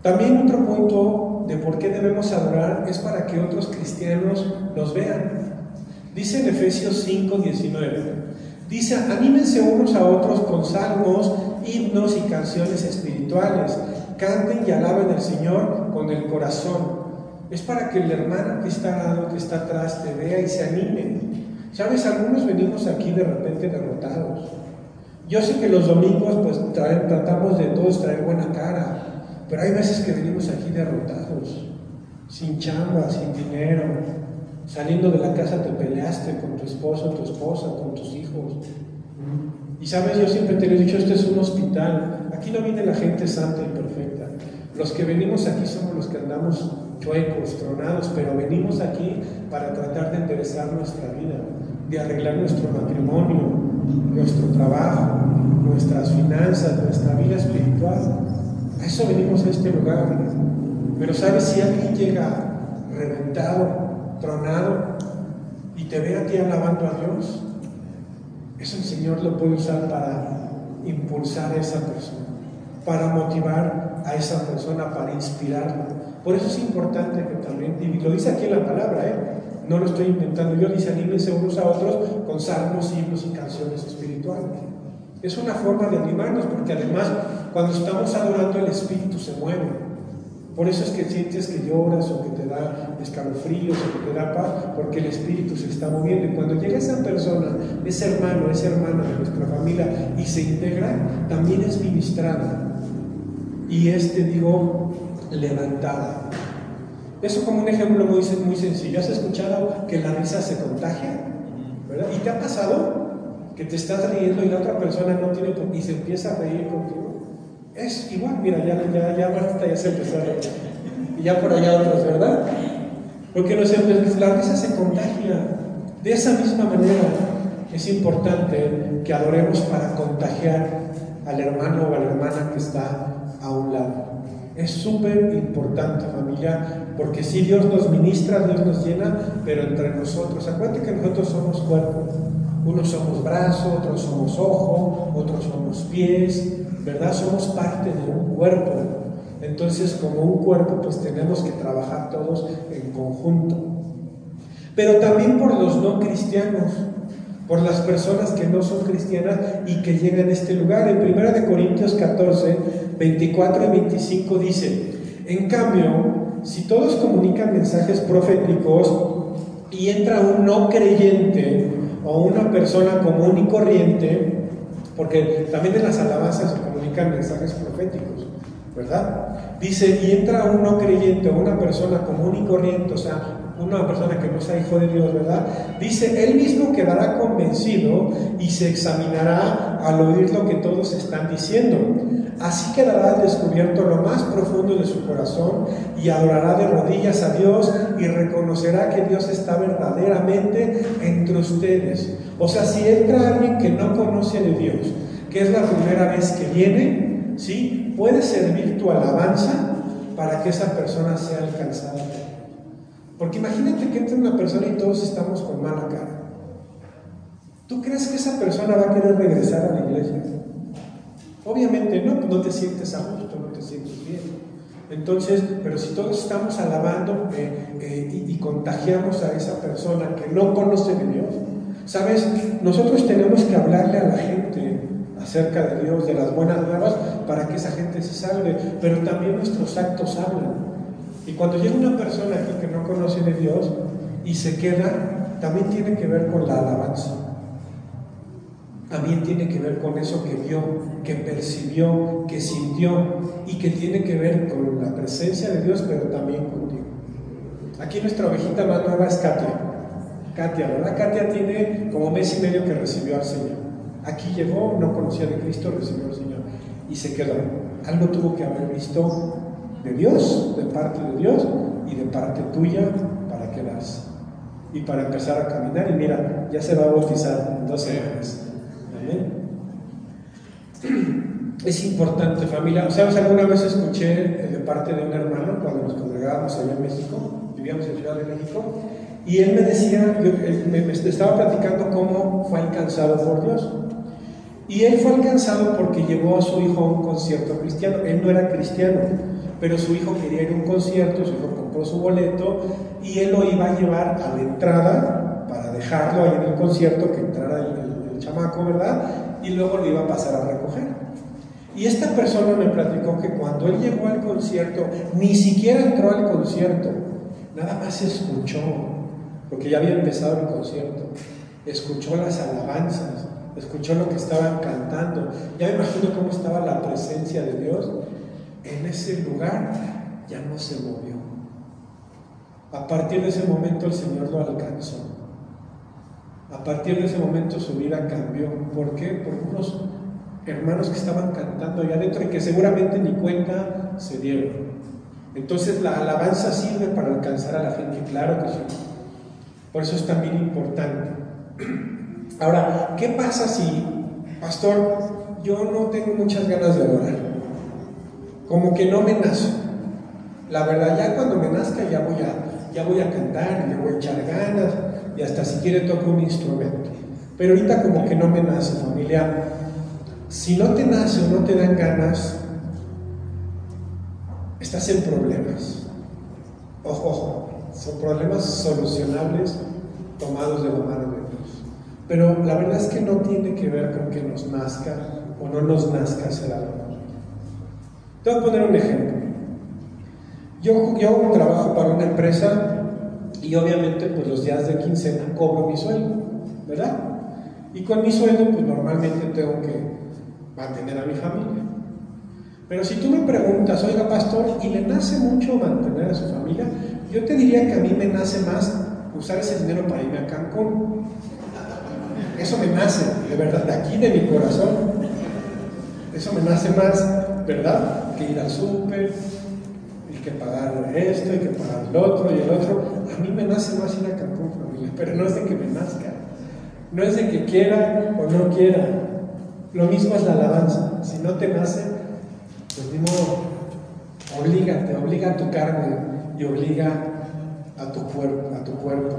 También otro punto de por qué debemos adorar es para que otros cristianos nos vean. Dice en Efesios 5:19, dice: anímense unos a otros con salmos, himnos y canciones espirituales, canten y alaben al Señor con el corazón. Es para que el hermano que está al lado, que está atrás, te vea y se anime. ¿Sabes? Algunos venimos aquí de repente derrotados. Yo sé que los domingos pues tratamos de todos traer buena cara, pero hay veces que venimos aquí derrotados, sin chamba, sin dinero, saliendo de la casa te peleaste con tu esposo, tu esposa, con tus hijos. Y sabes, yo siempre te lo he dicho, este es un hospital, aquí no viene la gente santa y perfecta. Los que venimos aquí somos los que andamos chuecos, tronados, pero venimos aquí para tratar de enderezar nuestra vida, de arreglar nuestro matrimonio, nuestro trabajo, nuestras finanzas, nuestra vida espiritual. A eso venimos a este lugar. Pero sabes, si alguien llega reventado, tronado, y te ve a ti alabando a Dios, eso el Señor lo puede usar para impulsar a esa persona, para motivar a esa persona, para inspirarla. Por eso es importante que también, y lo dice aquí en la palabra, no lo estoy inventando yo, dice: anímense unos a otros con salmos, himnos y canciones espirituales. Es una forma de animarnos, porque además cuando estamos adorando el Espíritu se mueve. Por eso es que sientes que lloras o que te da escalofríos o que te da paz, porque el Espíritu se está moviendo. Y cuando llega esa persona, ese hermano, esa hermana de nuestra familia y se integra, también es ministrada y levantada. Eso como un ejemplo muy sencillo. ¿Has escuchado que la risa se contagia? ¿Verdad? ¿Y te ha pasado que te estás riendo y la otra persona no tiene y se empieza a reír contigo? Es igual, mira, ya Marta ya se empezó a reír. Y ya por allá otros, ¿verdad? Porque la risa se contagia. De esa misma manera es importante que adoremos para contagiar al hermano o a la hermana que está a un lado. Es súper importante, familia, porque si Dios nos ministra, Dios nos llena, pero entre nosotros, acuérdate que nosotros somos cuerpo. Unos somos brazo, otros somos ojo, otros somos pies, ¿verdad? Somos parte de un cuerpo. Entonces, como un cuerpo, pues tenemos que trabajar todos en conjunto. Pero también por los no cristianos, por las personas que no son cristianas y que llegan a este lugar. En 1 Corintios 14, 24 y 25 dice: en cambio, si todos comunican mensajes proféticos y entra un no creyente o una persona común y corriente, porque también en las alabanzas se comunican mensajes proféticos, ¿verdad? Dice: y entra un no creyente o una persona común y corriente, o sea, una persona que no sea hijo de Dios, ¿verdad? Dice: él mismo quedará convencido y se examinará al oír lo que todos están diciendo. Así quedará al descubierto lo más profundo de su corazón y adorará de rodillas a Dios y reconocerá que Dios está verdaderamente entre ustedes. O sea, si entra alguien que no conoce de Dios, que es la primera vez que viene, ¿sí? Puede servir tu alabanza para que esa persona sea alcanzada. Porque imagínate que entra una persona y todos estamos con mala cara. ¿Tú crees que esa persona va a querer regresar a la iglesia? Obviamente no te sientes a gusto, no te sientes bien. Entonces, pero si todos estamos alabando y contagiamos a esa persona que no conoce de Dios, ¿sabes? Nosotros tenemos que hablarle a la gente acerca de Dios, de las buenas nuevas, para que esa gente se salve, pero también nuestros actos hablan. Y cuando llega una persona aquí que no conoce de Dios y se queda, también tiene que ver con la alabanza. También tiene que ver con eso que vio, que percibió, que sintió y que tiene que ver con la presencia de Dios, pero también contigo. Aquí nuestra ovejita más nueva es Katia, ¿verdad? Katia tiene como mes y medio que recibió al Señor. Aquí llegó, no conocía de Cristo, recibió al Señor y se quedó. Algo tuvo que haber visto de Dios, de parte de Dios y de parte tuya para quedarse y para empezar a caminar. Y mira, ya se va a bautizar en 2 semanas. Amén. Es importante, familia. ¿Sabes? Alguna vez escuché de parte de un hermano cuando nos congregábamos allá en México, vivíamos en Ciudad de México, y él me decía, me estaba platicando cómo fue alcanzado por Dios. Y él fue alcanzado porque llevó a su hijo a un concierto cristiano. Él no era cristiano, pero su hijo quería ir a un concierto, su hijo compró su boleto y él lo iba a llevar a la entrada para dejarlo ahí en el concierto, que entrara el chamaco, ¿verdad? Y luego lo iba a pasar a recoger. Y esta persona me platicó que cuando él llegó al concierto, ni siquiera entró al concierto, nada más escuchó, porque ya había empezado el concierto, escuchó las alabanzas, escuchó lo que estaban cantando. Ya me imagino cómo estaba la presencia de Dios. En ese lugar ya no se movió. A partir de ese momento el Señor lo alcanzó. A partir de ese momento su vida cambió. ¿Por qué? Por unos hermanos que estaban cantando allá adentro y que seguramente ni cuenta se dieron. Entonces la alabanza sirve para alcanzar a la gente, claro que sí. Por eso es también importante. Ahora, ¿qué pasa si, pastor, yo no tengo muchas ganas de adorar? Como que no me nace. La verdad, ya cuando me nazca ya voy a cantar, ya voy a echar ganas y hasta si quiere toco un instrumento. Pero ahorita como que no me nace, familia. Si no te nace o no te dan ganas, estás en problemas. Ojo, son problemas solucionables tomados de la mano de Dios. Pero la verdad es que no tiene que ver con que nos nazca o no nos nazca hacer algo. Te voy a poner un ejemplo. Yo trabajo para una empresa y obviamente pues los días de quincena cobro mi sueldo, ¿verdad? Y con mi sueldo pues normalmente tengo que mantener a mi familia. Pero si tú me preguntas, oiga pastor, ¿y le nace mucho mantener a su familia? Yo te diría que a mí me nace más usar ese dinero para irme a Cancún. Eso me nace, de verdad, de aquí, de mi corazón. Eso me nace más, ¿verdad? Que ir al súper, y que pagar esto, y que pagar el otro, y el otro. A mí me nace más ir a Cancún, familia, pero no es de que me nazca. No es de que quiera o no quiera. Lo mismo es la alabanza. Si no te nace, pues ni modo, obliga a tu carne y obliga a tu cuerpo.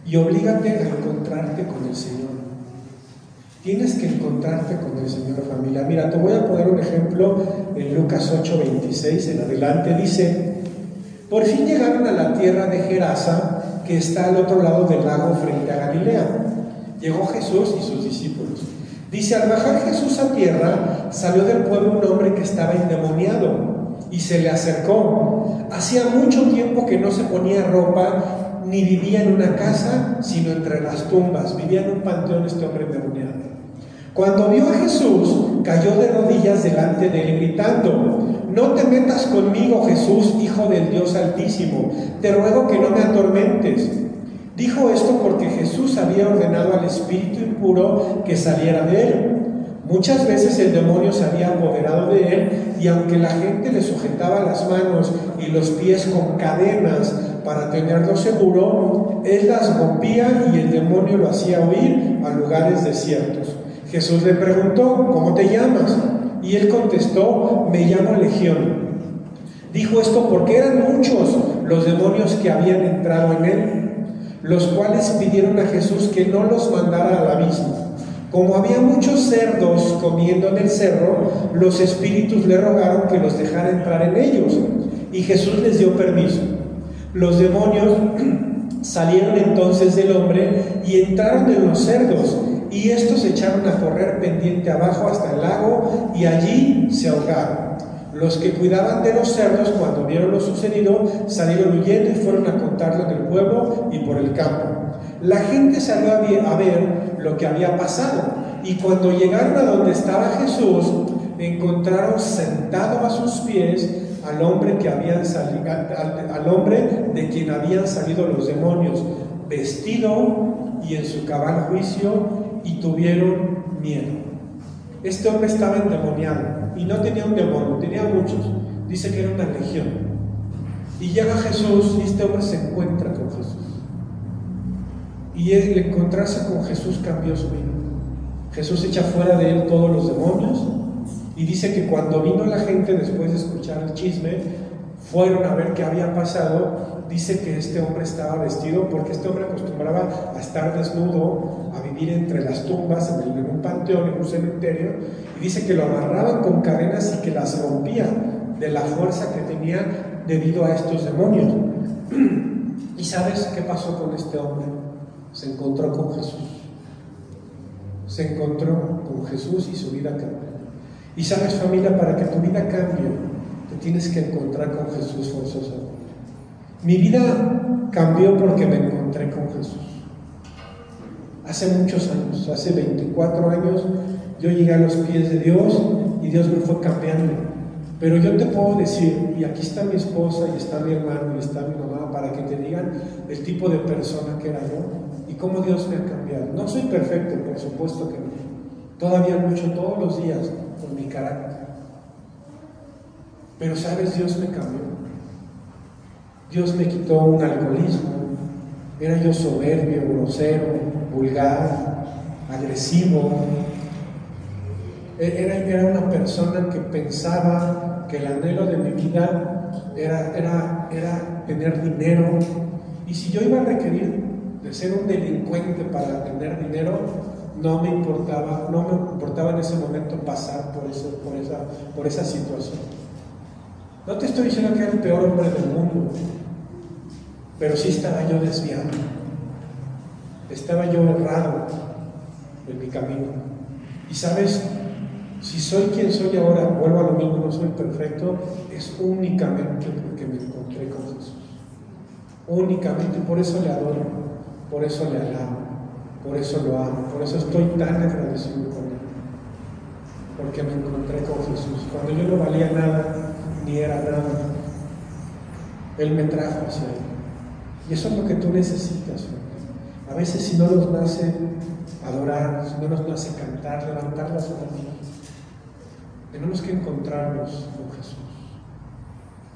Y oblígate a encontrarte con el Señor. Tienes que encontrarte con el Señor, familia. Mira, te voy a poner un ejemplo en Lucas 8:26 en adelante. Dice: por fin llegaron a la tierra de Gerasa, que está al otro lado del lago frente a Galilea. Llegó Jesús y sus discípulos. Dice: al bajar Jesús a tierra, salió del pueblo un hombre que estaba endemoniado y se le acercó. Hacía mucho tiempo que no se ponía ropa ni vivía en una casa, sino entre las tumbas. Vivía en un panteón este hombre endemoniado. Cuando vio a Jesús, cayó de rodillas delante de él, gritando: no te metas conmigo, Jesús, Hijo del Dios Altísimo, te ruego que no me atormentes. Dijo esto porque Jesús había ordenado al espíritu impuro que saliera de él. Muchas veces el demonio se había apoderado de él, y aunque la gente le sujetaba las manos y los pies con cadenas para tenerlo seguro, él las rompía y el demonio lo hacía huir a lugares desiertos. Jesús le preguntó: ¿cómo te llamas? Y él contestó: me llamo Legión. Dijo esto porque eran muchos los demonios que habían entrado en él, los cuales pidieron a Jesús que no los mandara al abismo. Como había muchos cerdos comiendo en el cerro, los espíritus le rogaron que los dejara entrar en ellos, y Jesús les dio permiso. Los demonios salieron entonces del hombre y entraron en los cerdos, y estos se echaron a correr pendiente abajo hasta el lago, y allí se ahogaron. Los que cuidaban de los cerdos, cuando vieron lo sucedido, salieron huyendo y fueron a contarlo en el pueblo y por el campo. La gente salió a ver lo que había pasado, y cuando llegaron a donde estaba Jesús, encontraron sentado a sus pies al hombre de quien habían salido los demonios, vestido y en su cabal juicio, y tuvieron miedo. Este hombre estaba endemoniado, y no tenía un demonio, tenía muchos. Dice que era una legión. Y llega Jesús, y este hombre se encuentra con Jesús. Y el encontrarse con Jesús cambió su vida. Jesús echa fuera de él todos los demonios, y dice que cuando vino la gente después de escuchar el chisme, fueron a ver qué había pasado, dice que este hombre estaba vestido, porque este hombre acostumbraba a estar desnudo, a vivir entre las tumbas, en un panteón, en un cementerio, y dice que lo amarraban con cadenas y que las rompía de la fuerza que tenía debido a estos demonios. ¿Y sabes qué pasó con este hombre? Se encontró con Jesús. Se encontró con Jesús y su vida cambió. Y sabes, familia, para que tu vida cambie, te tienes que encontrar con Jesús forzosamente. Mi vida cambió porque me encontré con Jesús. Hace muchos años, hace 24 años, yo llegué a los pies de Dios y Dios me fue cambiando. Pero yo te puedo decir, y aquí está mi esposa, y está mi hermano, y está mi mamá, para que te digan el tipo de persona que era yo y cómo Dios me ha cambiado. No soy perfecto, por supuesto que no. Todavía lucho todos los días con mi carácter. Pero sabes, Dios me cambió. Dios me quitó un alcoholismo. Era yo soberbio, grosero, vulgar, agresivo. Era una persona que pensaba que el anhelo de mi vida era tener dinero. Y si yo iba a requerir de ser un delincuente para tener dinero, no me importaba en ese momento pasar por esa situación. No te estoy diciendo que era el peor hombre del mundo, pero sí estaba yo desviado, estaba yo errado en mi camino. Y sabes, si soy quien soy ahora, vuelvo a lo mismo, no soy perfecto, es únicamente porque me encontré con Jesús. Únicamente, por eso le adoro, por eso le alabo, por eso lo amo, por eso estoy tan agradecido con Él, porque me encontré con Jesús. Cuando yo no valía nada, ni era nada, Él me trajo hacia Él. Y eso es lo que tú necesitas, ¿no? A veces si no nos nace adorar, si no nos nace cantar, levantar las manos, tenemos que encontrarnos con Jesús.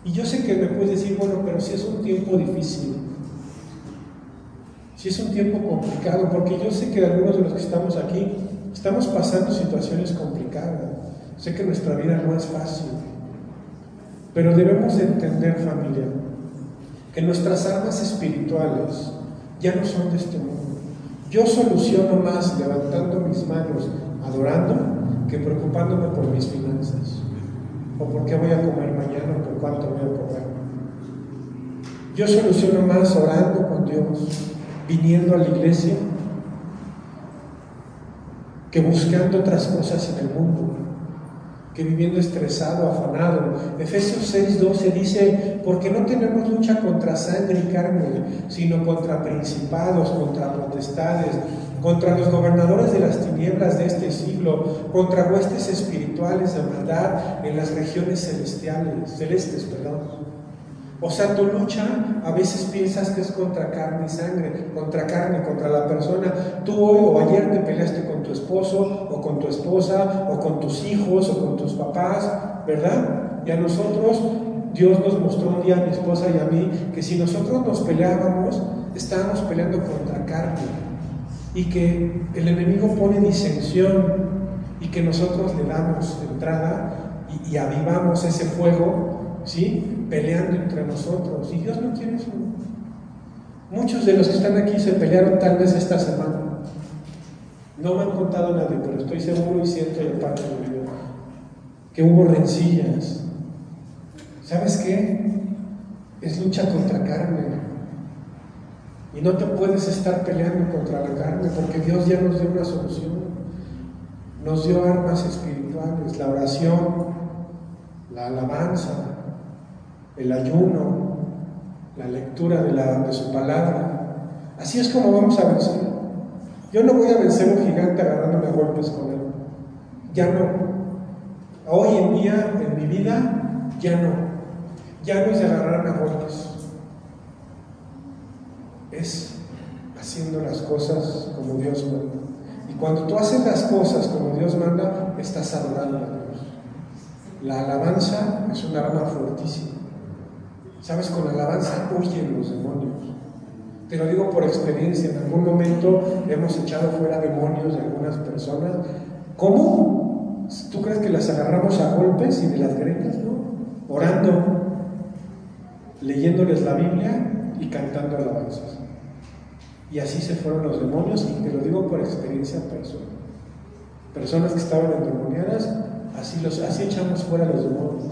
Y yo sé que me puedes decir, bueno, pero si es un tiempo difícil, si es un tiempo complicado, porque yo sé que algunos de los que estamos aquí estamos pasando situaciones complicadas. Sé que nuestra vida no es fácil, pero debemos de entender, familia, que nuestras armas espirituales ya no son de este mundo. Yo soluciono más levantando mis manos, adorando, que preocupándome por mis finanzas, o por qué voy a comer mañana, o por cuánto voy a comer. Yo soluciono más orando con Dios, viniendo a la iglesia, que buscando otras cosas en el mundo, que viviendo estresado, afanado. Efesios 6:12 dice, porque no tenemos lucha contra sangre y carne, sino contra principados, contra potestades, contra los gobernadores de las tinieblas de este siglo, contra huestes espirituales de maldad en las regiones celestes. O sea, tu lucha a veces piensas que es contra carne y sangre, contra la persona. Tú hoy o ayer te peleaste con tu esposo, o con tu esposa, o con tus hijos, o con tus papás, ¿verdad? Y a nosotros, Dios nos mostró un día a mi esposa y a mí, que si nosotros nos peleábamos, estábamos peleando contra carne, y que el enemigo pone disensión, y que nosotros le damos entrada, y avivamos ese fuego, ¿sí?, peleando entre nosotros, y Dios no quiere eso. Muchos de los que están aquí se pelearon tal vez esta semana. No me han contado nadie, pero estoy seguro y siento de parte de Dios que hubo rencillas. ¿Sabes qué? Es lucha contra carne, y no te puedes estar peleando contra la carne, porque Dios ya nos dio una solución. Nos dio armas espirituales, la oración, la alabanza, el ayuno, la lectura de su palabra. Así es como vamos a vencer. Yo no voy a vencer un gigante agarrándome a golpes con él. Ya no. Hoy en día, en mi vida, ya no. Ya no es de agarrarme a golpes. Es haciendo las cosas como Dios manda. Y cuando tú haces las cosas como Dios manda, estás adorando a Dios. La alabanza es un arma fuertísima. ¿Sabes? Con la alabanza huyen los demonios. Te lo digo por experiencia. En algún momento hemos echado fuera demonios de algunas personas. ¿Cómo? ¿Tú crees que las agarramos a golpes y de las greñas? No. Orando. leyéndoles la Biblia y cantando alabanzas. Y así se fueron los demonios, y te lo digo por experiencia personal. Personas que estaban endemoniadas, así echamos fuera los demonios.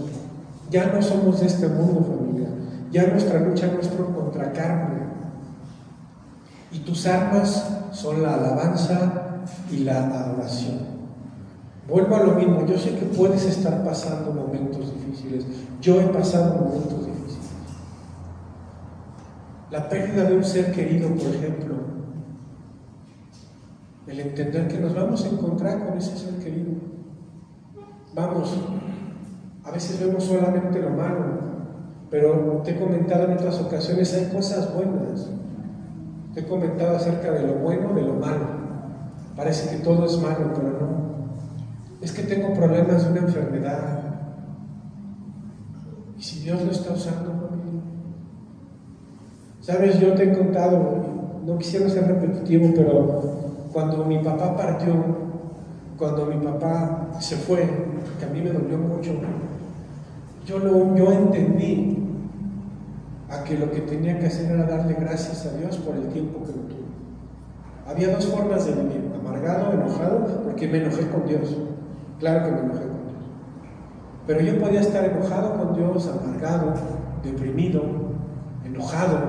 Ya no somos de este mundo, familia. Ya nuestra lucha no es contra carne. Y tus armas son la alabanza y la adoración. Vuelvo a lo mismo, yo sé que puedes estar pasando momentos difíciles. Yo he pasado momentos difíciles. La pérdida de un ser querido, por ejemplo. El entender que nos vamos a encontrar con ese ser querido. Vamos, a veces vemos solamente lo malo, pero te he comentado en otras ocasiones, hay cosas buenas. Te he comentado acerca de lo bueno, de lo malo. Parece que todo es malo, pero no. Es que tengo problemas de una enfermedad. ¿Y si Dios lo está usando, familia? Sabes, yo te he contado, no quisiera ser repetitivo, pero cuando mi papá partió, cuando mi papá se fue, que a mí me dolió mucho, yo entendí a que lo que tenía que hacer era darle gracias a Dios por el tiempo que lo tuve. Había dos formas de vivir: amargado, enojado, porque me enojé con Dios. Claro que me enojé con Dios. Pero yo podía estar enojado con Dios, amargado, deprimido, enojado,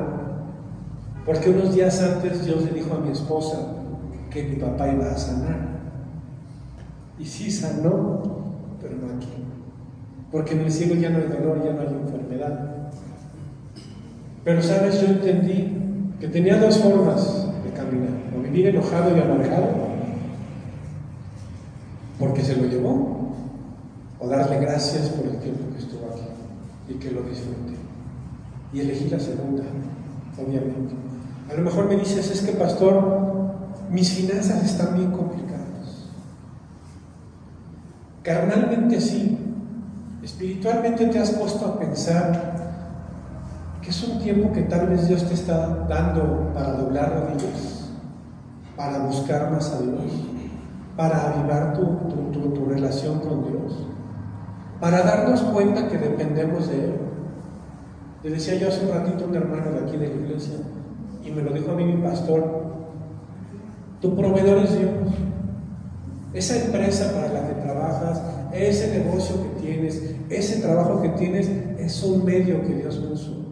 porque unos días antes Dios le dijo a mi esposa que mi papá iba a sanar. Y sí sanó, pero no aquí. Porque en el cielo ya no hay dolor, ya no hay enfermedad. Pero sabes, yo entendí que tenía dos formas de caminar: o vivir enojado y amargado, porque se lo llevó, o darle gracias por el tiempo que estuvo aquí y que lo disfruté. Y elegí la segunda, obviamente. A lo mejor me dices: es que pastor, mis finanzas están bien complicadas. Carnalmente sí, espiritualmente te has puesto a pensar que es un tiempo que tal vez Dios te está dando para doblar rodillas, para buscar más a Dios, para avivar tu relación con Dios, para darnos cuenta que dependemos de Él. Le decía yo hace un ratito a un hermano de aquí de la iglesia, y me lo dijo a mí mi pastor: tu proveedor es Dios. Esa empresa para la que trabajas, ese negocio que tienes, ese trabajo que tienes, es un medio que Dios puso.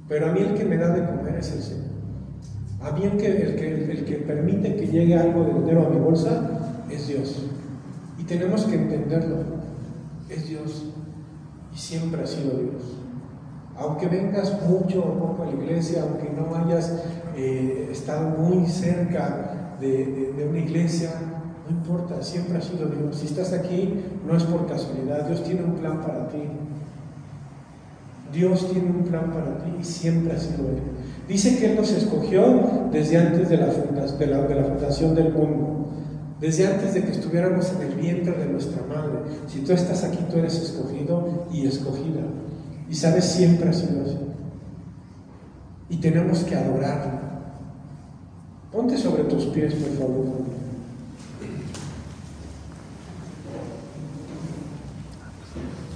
Pero a mí el que me da de comer es el Señor. A mí el que permite que llegue algo de dinero a mi bolsa es Dios. Y tenemos que entenderlo. Es Dios. Y siempre ha sido Dios. Aunque vengas mucho o poco a la iglesia, aunque no hayas estado muy cerca de una iglesia, no importa, siempre ha sido Dios. Si estás aquí, no es por casualidad. Dios tiene un plan para ti. Dios tiene un plan para ti y siempre ha sido Él. Dice que Él nos escogió desde antes de la fundación del mundo, desde antes de que estuviéramos en el vientre de nuestra madre. Si tú estás aquí, tú eres escogido y escogida. Y sabes, siempre ha sido así. Y tenemos que adorarlo. Ponte sobre tus pies, por favor.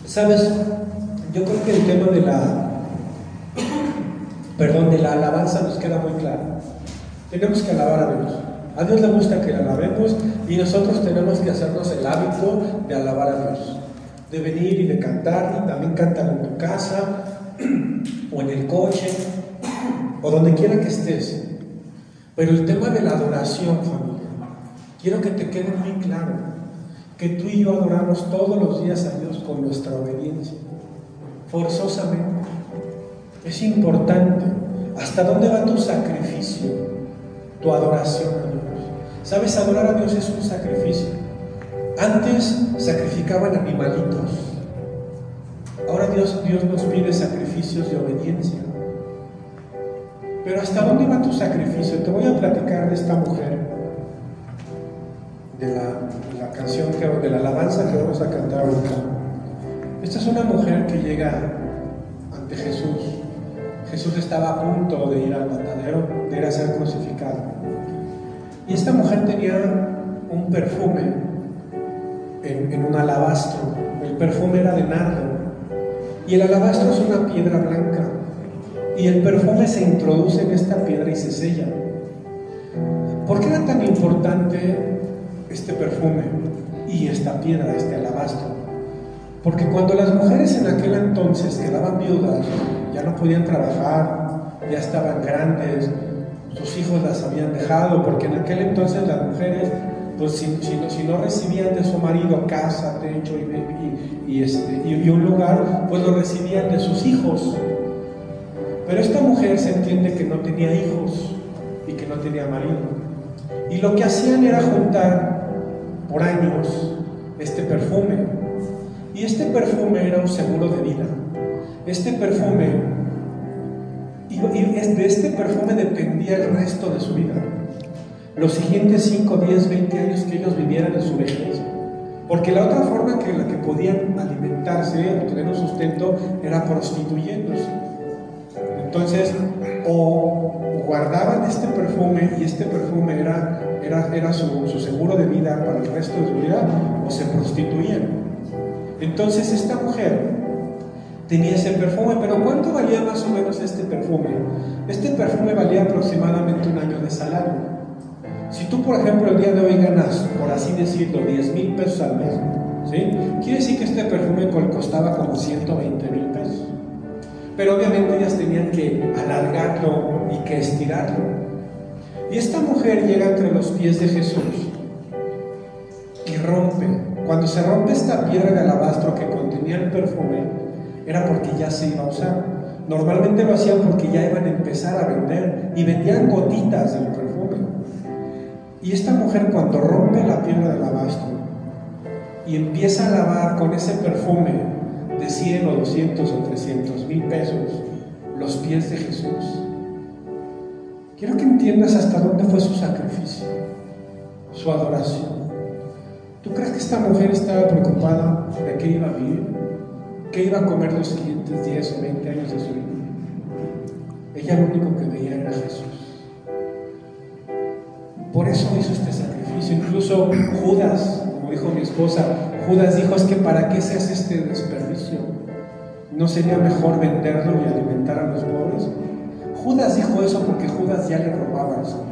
Sabes, yo creo que el tema de la alabanza nos queda muy claro. Tenemos que alabar a Dios. A Dios le gusta que le alabemos, y nosotros tenemos que hacernos el hábito de alabar a Dios, de venir y de cantar. Y también cántalo en tu casa o en el coche o donde quiera que estés. Pero el tema de la adoración, familia, quiero que te quede muy claro que tú y yo adoramos todos los días a Dios con nuestra obediencia, forzosamente. Es importante. ¿Hasta dónde va tu sacrificio, tu adoración a Dios? ¿Sabes? Adorar a Dios es un sacrificio. Antes sacrificaban animalitos. Ahora Dios nos pide sacrificios de obediencia. Pero ¿hasta dónde va tu sacrificio? Te voy a platicar de esta mujer, de la canción, de la alabanza que vamos a cantar ahorita. Esta es una mujer que llega ante Jesús. Jesús estaba a punto de ir al matadero, de ir a ser crucificado. Y esta mujer tenía un perfume en un alabastro. El perfume era de nardo. Y el alabastro es una piedra blanca. y el perfume se introduce en esta piedra y se sella. ¿Por qué era tan importante este perfume y esta piedra, este alabastro? Porque cuando las mujeres en aquel entonces quedaban viudas, ya no podían trabajar, ya estaban grandes, sus hijos las habían dejado, porque en aquel entonces las mujeres, pues si no recibían de su marido casa, techo y un lugar, pues lo recibían de sus hijos. Pero esta mujer se entiende que no tenía hijos y que no tenía marido. Y lo que hacían era juntar por años este perfume. Y este perfume era un seguro de vida. Este perfume, y de este perfume dependía el resto de su vida. Los siguientes 5, 10, 20 años que ellos vivieran en su vejez. Porque la otra forma que la que podían alimentarse, obtener un sustento, era prostituyéndose. Entonces, o guardaban este perfume, y este perfume era su seguro de vida para el resto de su vida, o se prostituían. Entonces esta mujer tenía ese perfume, pero ¿cuánto valía más o menos este perfume? Este perfume valía aproximadamente un año de salario. Si tú, por ejemplo, el día de hoy ganas, por así decirlo, 10,000 pesos al mes, ¿sí? Quiere decir que este perfume costaba como 120,000 pesos. Pero obviamente ellas tenían que alargarlo y que estirarlo. Y esta mujer llega entre los pies de Jesús y rompe. Cuando se rompe esta piedra de alabastro que contenía el perfume, era porque ya se iba a usar. Normalmente lo hacían porque ya iban a empezar a vender, y vendían gotitas del perfume. Y esta mujer, cuando rompe la piedra de alabastro y empieza a lavar con ese perfume de 100 o 200 o 300,000 pesos los pies de Jesús, quiero que entiendas hasta dónde fue su sacrificio, su adoración. ¿Tú crees que esta mujer estaba preocupada de qué iba a vivir? ¿Qué iba a comer los siguientes 10 o 20 años de su vida? Ella lo único que veía era Jesús. Por eso hizo este sacrificio. Incluso Judas, como dijo mi esposa, Judas dijo: es que ¿para qué se hace este desperdicio? ¿No sería mejor venderlo y alimentar a los pobres? Judas dijo eso porque Judas ya le robaba al Señor.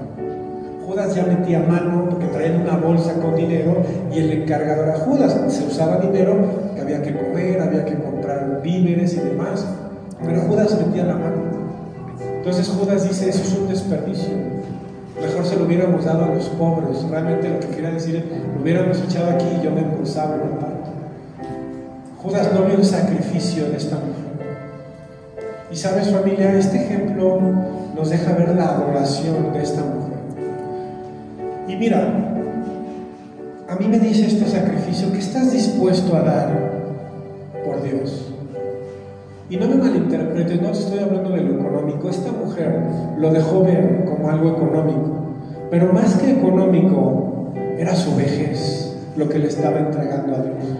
Judas ya metía mano porque traían una bolsa con dinero y el encargado era Judas. Se usaba dinero que había que comer, había que comprar víveres y demás, pero Judas metía la mano. Entonces Judas dice: eso es un desperdicio, mejor se lo hubiéramos dado a los pobres. Realmente lo que quería decir es: lo hubiéramos echado aquí y yo me embolsaba una parte. Judas no vio el sacrificio de esta mujer. Y sabes, familia, este ejemplo nos deja ver la adoración de esta mujer. Y mira, a mí me dice este sacrificio: ¿qué estás dispuesto a dar por Dios? Y no me malinterpretes, no estoy hablando de lo económico. Esta mujer lo dejó ver como algo económico, pero más que económico, era su vejez lo que le estaba entregando a Dios.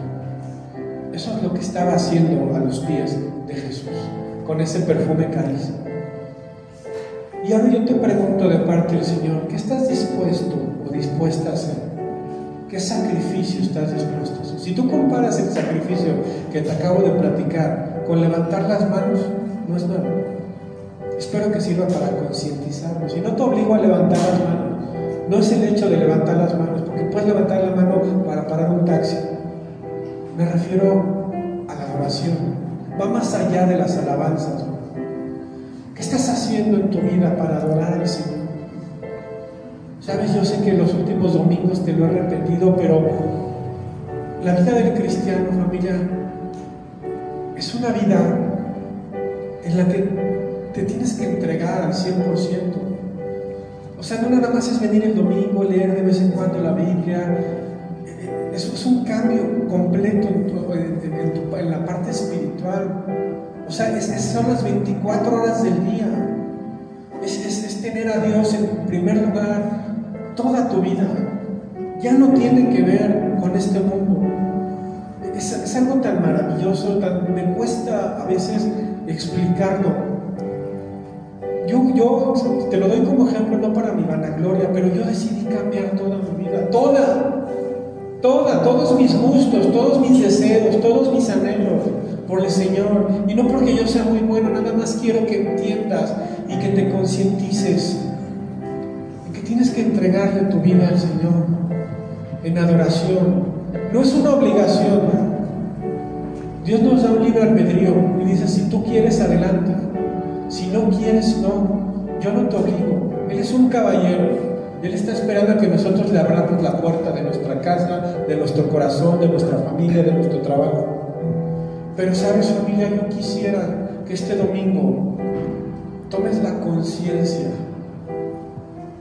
Eso es lo que estaba haciendo a los pies de Jesús, con ese perfume carísimo. Y ahora yo te pregunto de parte del Señor: ¿qué estás dispuesto o dispuesta a hacer? ¿Qué sacrificio estás dispuesto a hacer? Si tú comparas el sacrificio que te acabo de platicar con levantar las manos, no es nada. Espero que sirva para concientizarnos. Y no te obligo a levantar las manos. No es el hecho de levantar las manos, porque puedes levantar la mano para parar un taxi. Me refiero a la adoración. Va más allá de las alabanzas. ¿Qué estás haciendo en tu vida para adorar al Señor? Sabes, yo sé que los últimos domingos te lo he repetido, pero la vida del cristiano, familia, es una vida en la que te tienes que entregar al 100%. O sea, no nada más es venir el domingo, leer de vez en cuando la Biblia. Eso es un cambio completo en la parte espiritual. O sea, son las 24 horas del día. Es tener a Dios en primer lugar toda tu vida. Ya no tiene que ver con este mundo. Es algo tan maravilloso, me cuesta a veces explicarlo. Yo te lo doy como ejemplo, no para mi vanagloria, pero yo decidí cambiar toda mi vida, todos mis gustos, todos mis deseos, todos mis anhelos por el Señor. Y no porque yo sea muy bueno, nada más quiero que entiendas y que te concientices en que tienes que entregarle tu vida al Señor en adoración. No es una obligación. Dios nos da un libre albedrío y dice: si tú quieres, adelante. Si no quieres, no. Yo no te obligo. Él es un caballero. Él está esperando a que nosotros le abramos la puerta de nuestra casa, de nuestro corazón, de nuestra familia, de nuestro trabajo. Pero sabes, familia, yo quisiera que este domingo tomes la conciencia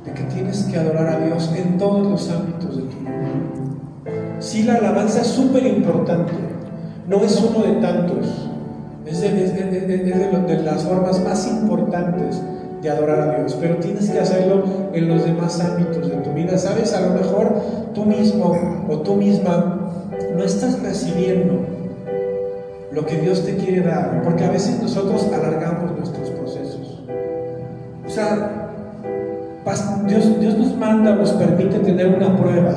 de que tienes que adorar a Dios en todos los ámbitos de tu vida. Sí, la alabanza es súper importante, no es uno de tantos, es de las formas más importantes de adorar a Dios, pero tienes que hacerlo en los demás ámbitos de tu vida. Sabes, a lo mejor tú mismo o tú misma no estás recibiendo lo que Dios te quiere dar, porque a veces nosotros alargamos nuestros procesos. O sea, Dios nos manda, nos permite tener una prueba,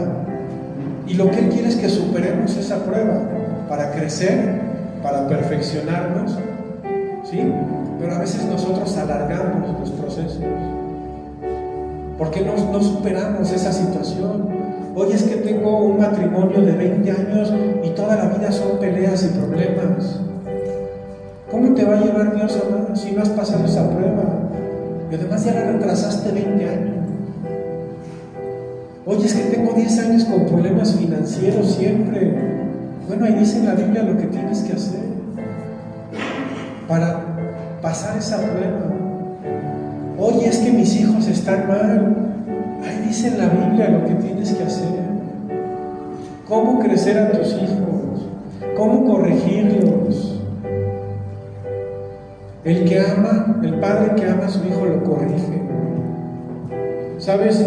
y lo que Él quiere es que superemos esa prueba para crecer, para perfeccionarnos, ¿sí? Pero a veces nosotros alargamos los procesos porque no superamos esa situación. Oye, es que tengo un matrimonio de 20 años y toda la vida son peleas y problemas. ¿Cómo te va a llevar Dios, amado, si no has pasado esa prueba? Y además ya la retrasaste 20 años. Oye, es que tengo 10 años con problemas financieros siempre. Bueno, ahí dice en la Biblia lo que tienes que hacer para pasar esa prueba. Oye, es que mis hijos están mal. Ahí dice en la Biblia lo que tienes que hacer. Cómo crecer a tus hijos, cómo corregirlos. El que ama, el padre que ama a su hijo lo corrige. ¿Sabes?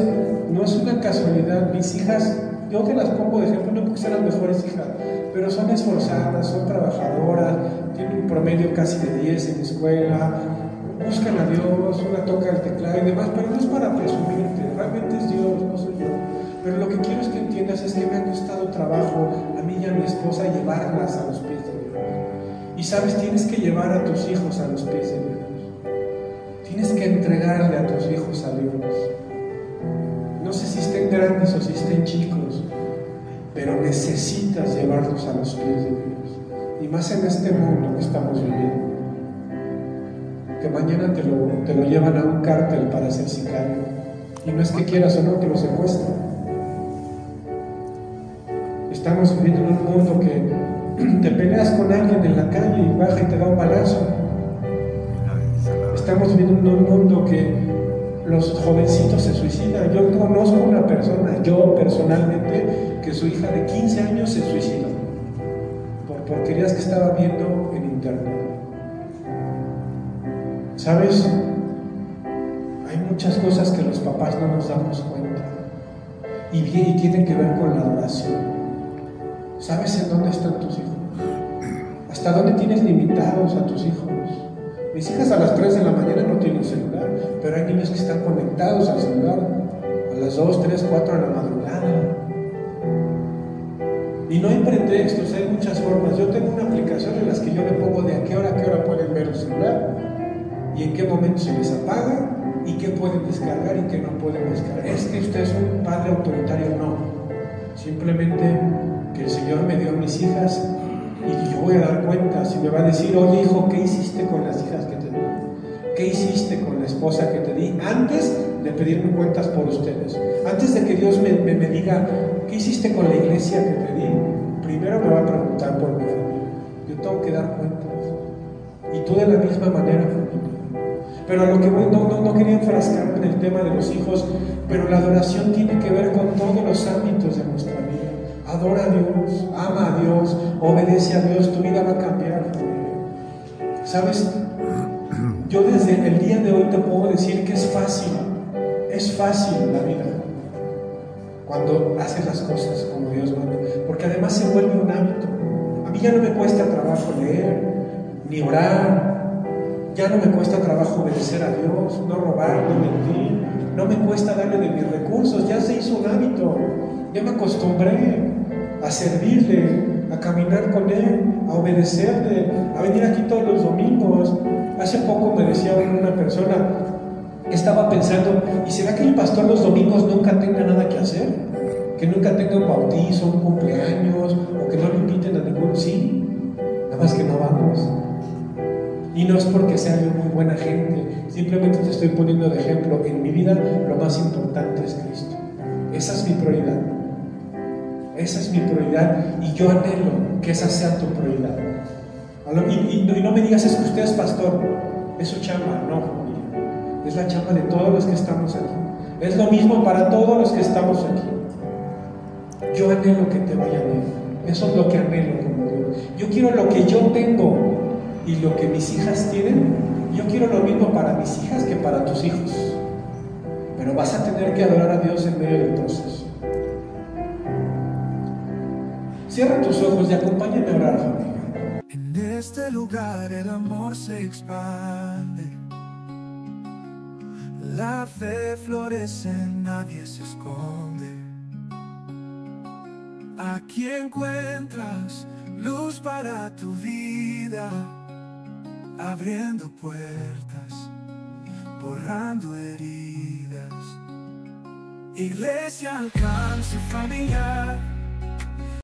No es una casualidad. Mis hijas, yo te las pongo de ejemplo, no porque sean las mejores hijas, pero son esforzadas, son trabajadoras, tienen un promedio casi de 10 en la escuela, buscan a Dios, una toca el teclado y demás, pero no es para presumirte, realmente es Dios, no soy yo. Pero lo que quiero es que entiendas es que me ha costado trabajo a mí y a mi esposa llevarlas a los pies de Dios. Y sabes, tienes que llevar a tus hijos a los pies de Dios. Tienes que entregarle a tus hijos a Dios. No sé si estén grandes o si estén chicos, pero necesitas llevarlos a los pies de Dios. Y más en este mundo que estamos viviendo, que mañana te lo llevan a un cártel para ser sicario, y no es que quieras o no, te lo secuestran. Estamos viviendo en un mundo que te peleas con alguien en la calle y baja y te da un balazo. Estamos viviendo en un mundo que los jovencitos se suicidan. Yo conozco una persona, yo personalmente, que su hija de 15 años se suicidó por porquerías que estaba viendo en internet. ¿Sabes? Hay muchas cosas que los papás no nos damos cuenta y tienen que ver con la adoración. ¿Sabes en dónde están tus hijos? ¿Hasta dónde tienes limitados a tus hijos? Mis hijas a las 3 de la mañana no tienen celular, pero hay niños que están conectados al celular a las 2, 3, 4 de la madrugada. Y no hay pretextos, hay muchas formas. Yo tengo una aplicación en las que yo le pongo de a qué hora pueden ver el celular y en qué momento se les apaga y qué pueden descargar y qué no pueden descargar. ¿Es que usted es un padre autoritario? No. Simplemente que el Señor me dio a mis hijas y yo voy a dar cuenta. Si me va a decir: oye hijo, ¿qué hiciste con las hijas que te di? ¿Qué hiciste con la esposa que te di? Antes de pedirme cuentas por ustedes, antes de que Dios me diga: ¿qué hiciste con la iglesia que te di? Primero me va a preguntar por mi familia. Yo tengo que dar cuentas. Y tú de la misma manera, familia. Pero a lo que voy, no quería enfrascarme en el tema de los hijos, pero la adoración tiene que ver con todos los ámbitos de nuestra vida. Adora a Dios, ama a Dios, obedece a Dios, tu vida va a cambiar, familia. ¿Sabes? Yo desde el día de hoy te puedo decir que es fácil la vida cuando haces las cosas como Dios manda, porque además se vuelve un hábito. A mí ya no me cuesta trabajo leer, ni orar, ya no me cuesta trabajo obedecer a Dios, no robar, no mentir, no me cuesta darle de mis recursos, ya se hizo un hábito, ya me acostumbré a servirle, a caminar con Él, a obedecerte, a venir aquí todos los domingos. Hace poco me decía una persona, estaba pensando, ¿y será que el pastor los domingos nunca tenga nada que hacer? Que nunca tenga un bautizo, un cumpleaños, o que no lo inviten a ningún... Sí, nada más que no vamos. Y no es porque sea yo muy buena gente, simplemente te estoy poniendo de ejemplo. En mi vida lo más importante es Cristo. Esa es mi prioridad. Esa es mi prioridad y yo anhelo que esa sea tu prioridad. Y no me digas, es que usted es pastor, es su chamba. No, familia, es la chamba de todos los que estamos aquí. Es lo mismo para todos los que estamos aquí. Yo anhelo que te vaya bien. Eso es lo que anhelo como Dios. Yo quiero lo que yo tengo y lo que mis hijas tienen. Yo quiero lo mismo para mis hijas que para tus hijos. Pero vas a tener que adorar a Dios en medio del proceso. Cierra tus ojos y acompáñame a orar, familia. En este lugar el amor se expande, la fe florece, nadie se esconde. Aquí encuentras luz para tu vida, abriendo puertas, borrando heridas. Iglesia Alcance Familiar,